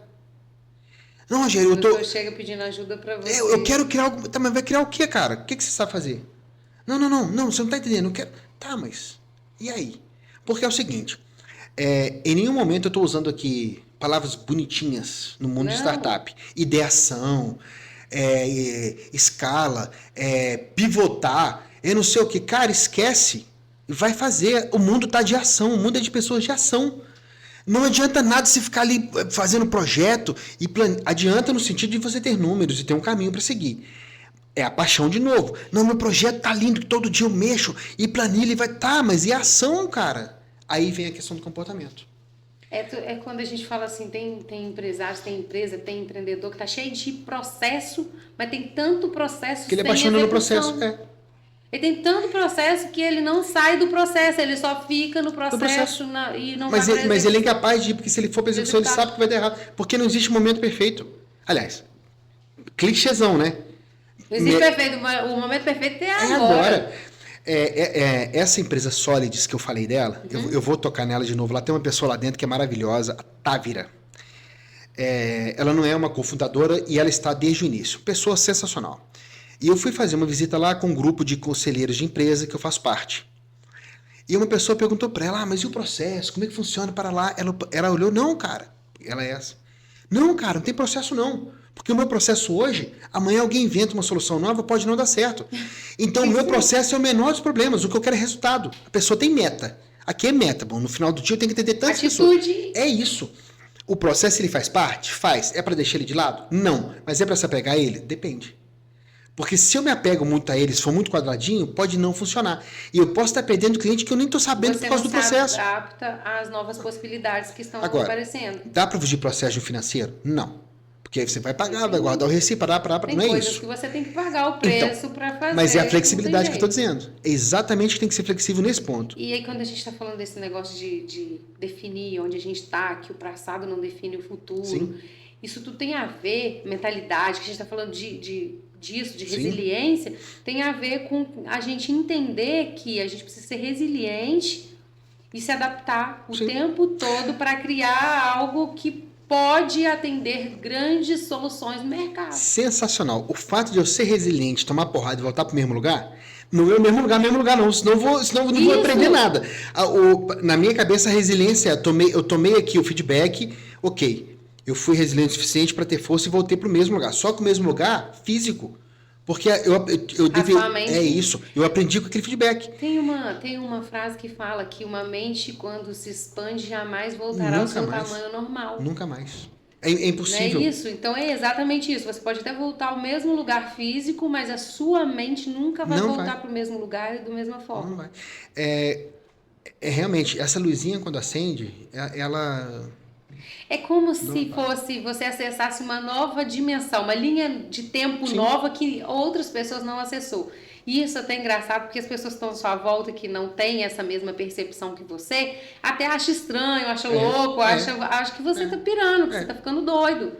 Não, Rogério, eu tô... Eu chego pedindo ajuda para você. Eu quero criar algo... Tá, mas vai criar o quê, cara? O que você sabe fazer? Não, você não tá entendendo. Eu quero... Tá, mas... E aí? Porque é o seguinte, em nenhum momento eu tô usando aqui palavras bonitinhas no mundo de startup. Ideação, escala, pivotar, eu não sei o que. Cara, esquece. Vai fazer. O mundo tá de ação. O mundo é de pessoas de ação. Não adianta nada se ficar ali fazendo projeto. Adianta no sentido de você ter números e ter um caminho para seguir. É a paixão de novo. Não, meu projeto tá lindo, que todo dia eu mexo e planilha e vai... Tá, mas e a ação, cara? Aí vem a questão do comportamento. É quando a gente fala assim, tem empresários, tem empresa, tem empreendedor que tá cheio de processo, mas tem tanto processo que ele é apaixonado no processo, Ele tem tanto processo que ele não sai do processo, ele só fica no processo. E não mas ele é incapaz de ir, porque se ele for para execução, ele sabe que vai dar errado. Porque não existe momento perfeito. Aliás, clichêzão, né? Não existe perfeito, o momento perfeito é agora. Essa empresa Solids que eu falei dela, eu vou tocar nela de novo. Lá tem uma pessoa lá dentro que é maravilhosa, a Távira. Ela não é uma cofundadora e ela está desde o início. Pessoa sensacional. E eu fui fazer uma visita lá com um grupo de conselheiros de empresa que eu faço parte. E uma pessoa perguntou para ela, mas e o processo? Como é que funciona para lá? Ela olhou, não, cara. Ela é essa. Não, cara, não tem processo não. Porque o meu processo hoje, amanhã alguém inventa uma solução nova, pode não dar certo. Então o meu processo é o menor dos problemas, o que eu quero é resultado. A pessoa tem meta. Aqui é meta, bom, no final do dia eu tenho que entender tantas pessoas. É isso. O processo ele faz parte? Faz. É para deixar ele de lado? Não. Mas é para se apegar a ele? Depende. Porque se eu me apego muito a ele, se for muito quadradinho, pode não funcionar. E eu posso estar perdendo cliente que eu nem estou sabendo por causa do processo. Você não se adapta às novas possibilidades que estão aparecendo. Dá para fugir processo financeiro? Não. Porque aí você vai pagar, vai guardar o recibo, não é isso. Tem coisas que você tem que pagar o preço para fazer. Mas é a flexibilidade que eu estou dizendo. É exatamente que tem que ser flexível nesse ponto. E aí quando a gente está falando desse negócio de definir onde a gente está, que o passado não define o futuro, sim, isso tudo tem a ver, mentalidade, que a gente está falando disso, de resiliência, sim, tem a ver com a gente entender que a gente precisa ser resiliente e se adaptar o sim, tempo todo para criar algo que pode atender grandes soluções no mercado. Sensacional. O fato de eu ser resiliente, tomar porrada e voltar para o mesmo lugar, não é o mesmo lugar não, senão eu não vou aprender nada. Na minha cabeça a resiliência é, eu tomei aqui o feedback, ok, eu fui resiliente o suficiente para ter força e voltei para o mesmo lugar, só que o mesmo lugar físico. Porque é isso, eu aprendi com aquele feedback. Tem uma frase que fala que uma mente, quando se expande, jamais voltará ao seu tamanho normal. Nunca mais. É impossível. Não é isso? Então é exatamente isso. Você pode até voltar ao mesmo lugar físico, mas a sua mente nunca vai voltar para o mesmo lugar e da mesma forma. Não vai. Realmente, essa luzinha quando acende, ela... É como se fosse você acessasse uma nova dimensão, uma linha de tempo nova que outras pessoas não acessou. E isso é até engraçado, porque as pessoas que estão à sua volta que não têm essa mesma percepção que você, até acha estranho, acha louco, acha que você tá pirando, que você tá ficando doido.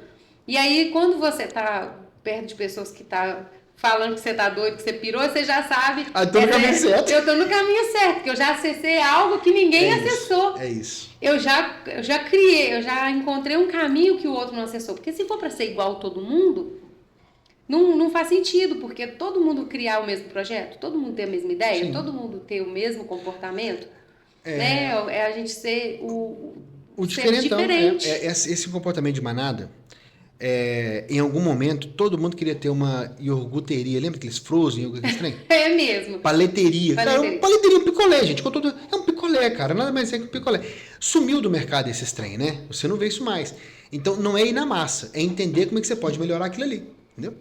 E aí, quando você tá perto de pessoas que tá falando que você tá doido, que você pirou, você já sabe... Eu tô no caminho certo. Eu tô no caminho certo, porque eu já acessei algo que ninguém acessou. É isso. Eu já criei, eu já encontrei um caminho que o outro não acessou. Porque se for para ser igual a todo mundo, não faz sentido, porque todo mundo criar o mesmo projeto, todo mundo ter a mesma ideia, todo mundo ter o mesmo comportamento, né? É a gente ser o diferentão. Diferente. Esse comportamento de manada, em algum momento, todo mundo queria ter uma iogurteria. Lembra aqueles Frozen, iogurte estranho? É mesmo. Paleteria. Paleteria, um picolé, gente. É um picolé, cara. Nada mais é que um picolé. Sumiu do mercado esse trem, né? Você não vê isso mais. Então, não é ir na massa. É entender como é que você pode melhorar aquilo ali. Entendeu?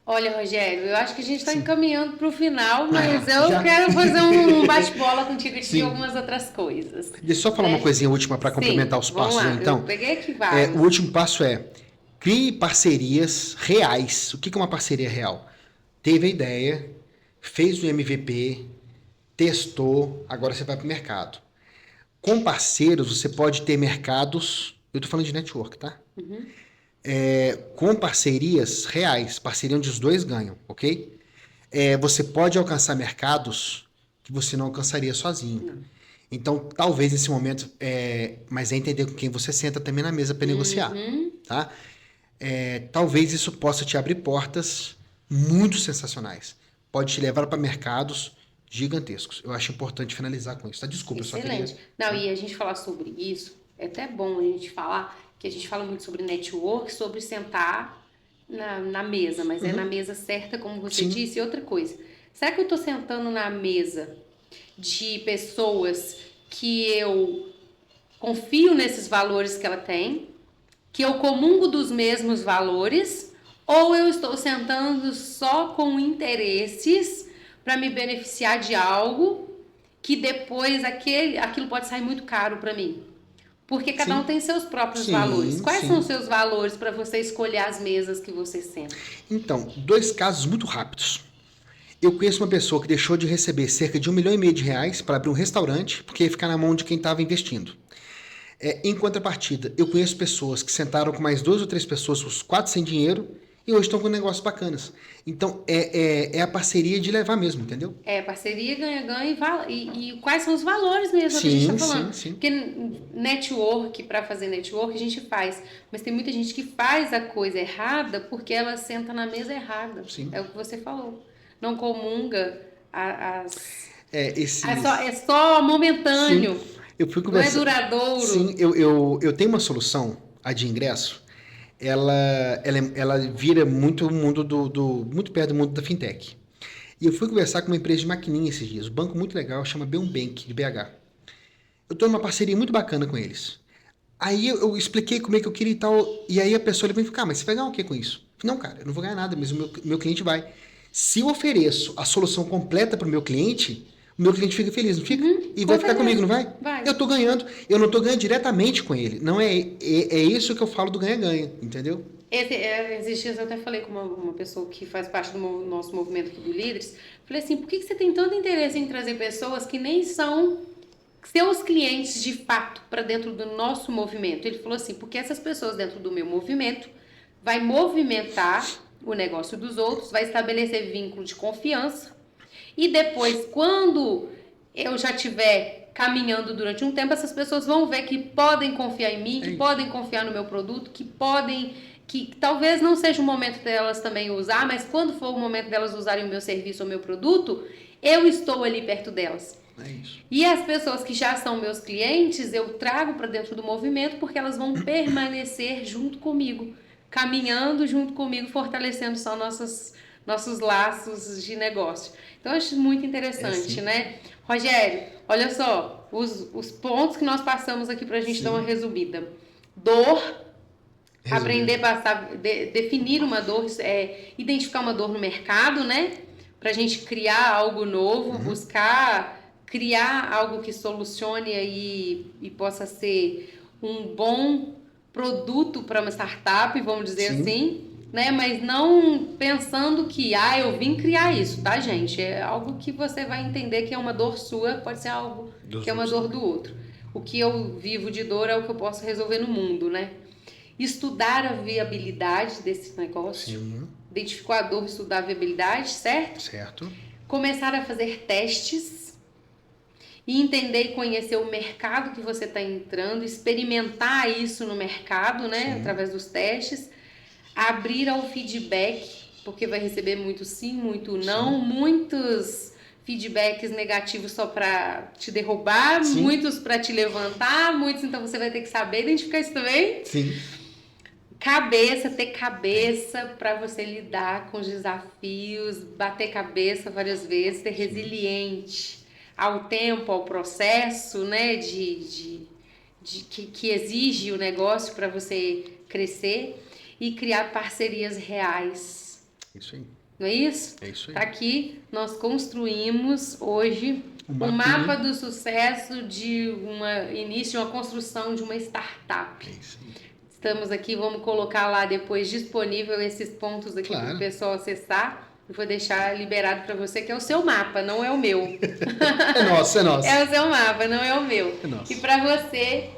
Olha, Rogério, eu acho que a gente está encaminhando para o final, mas eu quero fazer um bate-bola contigo de algumas outras coisas. Deixa eu só falar uma coisinha última para complementar os passos. Lá. Então, eu peguei aqui vários. O último passo é crie parcerias reais. O que é uma parceria real? Teve a ideia, fez o MVP, testou, agora você vai para o mercado. Com parceiros, você pode ter mercados... Eu estou falando de network, tá? Uhum. Com parcerias reais, parceria onde os dois ganham, ok? Você pode alcançar mercados que você não alcançaria sozinho. Não. Então, talvez nesse momento, mas é entender com quem você senta também na mesa para negociar, tá? Talvez isso possa te abrir portas muito sensacionais. Pode te levar para mercados gigantescos. Eu acho importante finalizar com isso, tá? Desculpa, excelente. eu só queria... E a gente falar sobre isso, é até bom a gente falar, que a gente fala muito sobre network, sobre sentar na mesa, mas é na mesa certa, como você disse. E outra coisa, será que eu estou sentando na mesa de pessoas que eu confio nesses valores que ela tem, que eu comungo dos mesmos valores, ou eu estou sentando só com interesses para me beneficiar de algo que depois aquilo pode sair muito caro para mim? Porque cada um tem seus próprios valores. Quais são os seus valores para você escolher as mesas que você senta? Então, 2 casos muito rápidos. Eu conheço uma pessoa que deixou de receber cerca de R$1,5 milhão para abrir um restaurante, porque ia ficar na mão de quem estava investindo. Em contrapartida, eu conheço pessoas que sentaram com mais 2 ou 3 pessoas, os 4 sem dinheiro, e hoje estão com negócios bacanas. Então, é a parceria de levar mesmo, entendeu? Parceria, ganha-ganha e quais são os valores mesmo que a gente está falando. Sim. Porque network, para fazer network, a gente faz. Mas tem muita gente que faz a coisa errada porque ela senta na mesa errada. Sim. É o que você falou. Não comunga É só momentâneo. Sim. Eu fui conversar... Não é duradouro. Sim, eu tenho uma solução, a de ingresso. Ela vira muito mundo muito perto do mundo da fintech. E eu fui conversar com uma empresa de maquininha esses dias, um banco muito legal, chama B1 Bank, de BH. Eu estou numa parceria muito bacana com eles. Aí eu expliquei como é que eu queria e tal, e aí a pessoa ele vem mas você vai ganhar o que com isso? Eu falei, não, cara, eu não vou ganhar nada, mas o meu cliente vai. Se eu ofereço a solução completa para o meu cliente fica feliz, não fica? E vai ficar comigo, não vai? Vai. Eu estou ganhando. Eu não estou ganhando diretamente com ele. Não é isso que eu falo do ganha-ganha, entendeu? Esses dias eu até falei com uma pessoa que faz parte do nosso movimento aqui do Líderes. Falei assim, por que você tem tanto interesse em trazer pessoas que nem são seus clientes de fato para dentro do nosso movimento? Ele falou assim, porque essas pessoas dentro do meu movimento vai movimentar o negócio dos outros, vai estabelecer vínculo de confiança. E depois, quando eu já estiver caminhando durante um tempo, essas pessoas vão ver que podem confiar em mim, que podem confiar no meu produto, que talvez não seja o momento delas também usar, mas quando for o momento delas usarem o meu serviço ou o meu produto, eu estou ali perto delas. É isso. E as pessoas que já são meus clientes, eu trago para dentro do movimento porque elas vão permanecer junto comigo, caminhando junto comigo, fortalecendo só nossos laços de negócio. Então, eu acho muito interessante, né? Rogério, olha só, os pontos que nós passamos aqui para a gente dar uma resumida. Dor, Aprender a passar, definir uma dor, identificar uma dor no mercado, né? Pra gente criar algo novo, buscar criar algo que solucione aí e possa ser um bom produto para uma startup, vamos dizer assim, né? Mas não pensando que, eu vim criar isso, tá, gente? É algo que você vai entender que é uma dor sua, pode ser algo que é uma dor do outro. O que eu vivo de dor é o que eu posso resolver no mundo, né? Estudar a viabilidade desse negócio. Identificou a dor, estudar a viabilidade, certo? Certo. Começar a fazer testes e entender e conhecer o mercado que você está entrando, experimentar isso no mercado, né? Através dos testes. Abrir ao feedback, porque vai receber muito sim, muito não, muitos feedbacks negativos só para te derrubar, muitos para te levantar, muitos, então você vai ter que saber identificar isso também. Sim. Ter cabeça para você lidar com os desafios, bater cabeça várias vezes, ser resiliente ao tempo, ao processo, né, que exige o negócio para você crescer e criar parcerias reais. Isso aí. Não é isso? É isso aí. Aqui nós construímos hoje o mapa do sucesso de uma construção de uma startup. É isso aí. Estamos aqui, vamos colocar lá depois disponível esses pontos aqui para o pessoal acessar. Eu vou deixar liberado para você, que é o seu mapa, não é o meu. É nosso. É o seu mapa, não é o meu. É nosso. E para você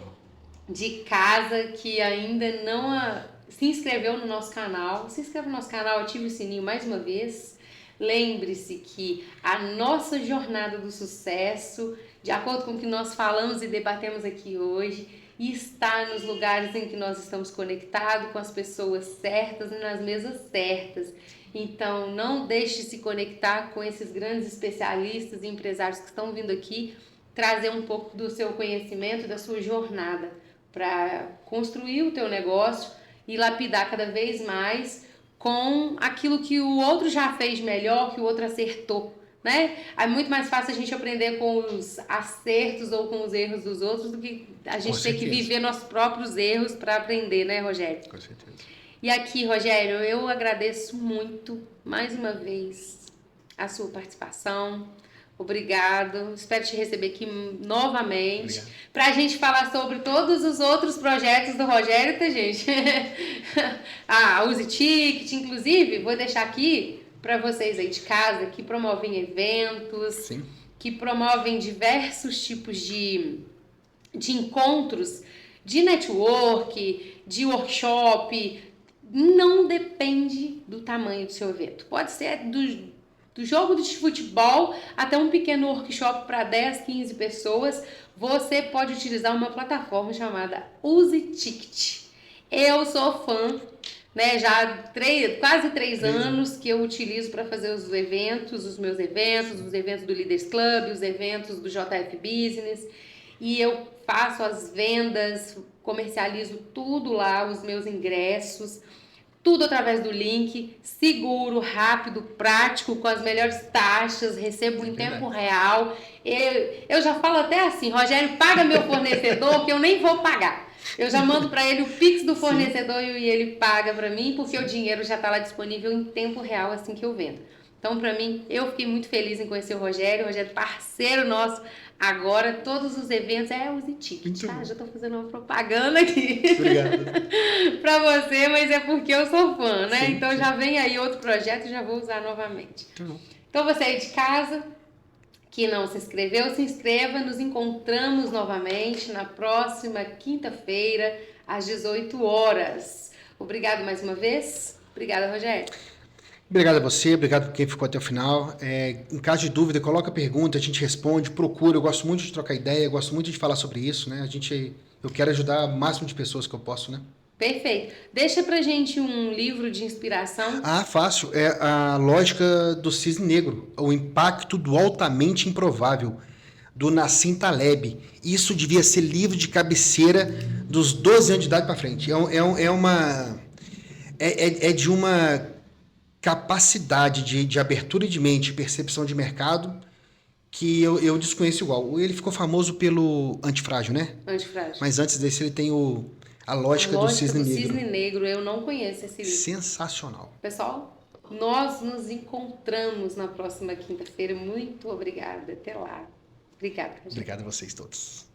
de casa que ainda não se inscreveu no nosso canal, se inscreva no nosso canal, ative o sininho mais uma vez. Lembre-se que a nossa jornada do sucesso, de acordo com o que nós falamos e debatemos aqui hoje, está nos lugares em que nós estamos conectados com as pessoas certas e nas mesas certas. Então, não deixe de se conectar com esses grandes especialistas e empresários que estão vindo aqui trazer um pouco do seu conhecimento, da sua jornada, para construir o teu negócio e lapidar cada vez mais com aquilo que o outro já fez melhor, que o outro acertou, né? É muito mais fácil a gente aprender com os acertos ou com os erros dos outros do que a gente ter que viver nossos próprios erros para aprender, né, Rogério? Com certeza. E aqui, Rogério, eu agradeço muito, mais uma vez, a sua participação. Obrigado. Espero te receber aqui novamente para a gente falar sobre todos os outros projetos do Rogério, tá, gente? Use Ticket, inclusive, vou deixar aqui para vocês aí de casa que promovem eventos, que promovem diversos tipos de encontros, de network, de workshop. Não depende do tamanho do seu evento. Pode ser do jogo de futebol até um pequeno workshop para 10, 15 pessoas. Você pode utilizar uma plataforma chamada Use Ticket. Eu sou fã, né? Já quase 3 anos que eu utilizo para fazer os meus eventos, os eventos do Leaders Club, os eventos do JF Business. E eu faço as vendas, comercializo tudo lá, os meus ingressos, tudo através do link, seguro, rápido, prático, com as melhores taxas, recebo em tempo real. Eu já falo até assim, Rogério, paga meu fornecedor que eu nem vou pagar. Eu já mando para ele o Pix do fornecedor e ele paga para mim, porque o dinheiro já está lá disponível em tempo real assim que eu vendo. Então, para mim, eu fiquei muito feliz em conhecer o Rogério parceiro nosso. Agora, todos os eventos Use Ticket, tá? Já tô fazendo uma propaganda aqui. Obrigado. Pra você, mas é porque eu sou fã, né? Então já vem aí outro projeto e já vou usar novamente. Então você aí de casa, que não se inscreveu, se inscreva. Nos encontramos novamente na próxima quinta-feira, às 18 horas. Obrigado mais uma vez. Obrigada, Rogério. Obrigado a você, obrigado por quem ficou até o final. Em caso de dúvida, coloca pergunta, a gente responde, procura. Eu gosto muito de trocar ideia, eu gosto muito de falar sobre isso, né? Eu quero ajudar o máximo de pessoas que eu posso, né? Perfeito. Deixa pra gente um livro de inspiração. Fácil. É a lógica do cisne negro, o impacto do altamente improvável, do Nassim Taleb. Isso devia ser livro de cabeceira dos 12 anos de idade para frente. É de uma capacidade de abertura de mente, percepção de mercado, que eu desconheço igual. Ele ficou famoso pelo Antifrágil, né? Antifrágil. Mas antes desse ele tem A Lógica do Cisne Negro. Cisne Negro, eu não conheço esse livro. Sensacional. Pessoal, nós nos encontramos na próxima quinta-feira. Muito obrigada. Até lá. Obrigada, gente. Obrigado a vocês todos.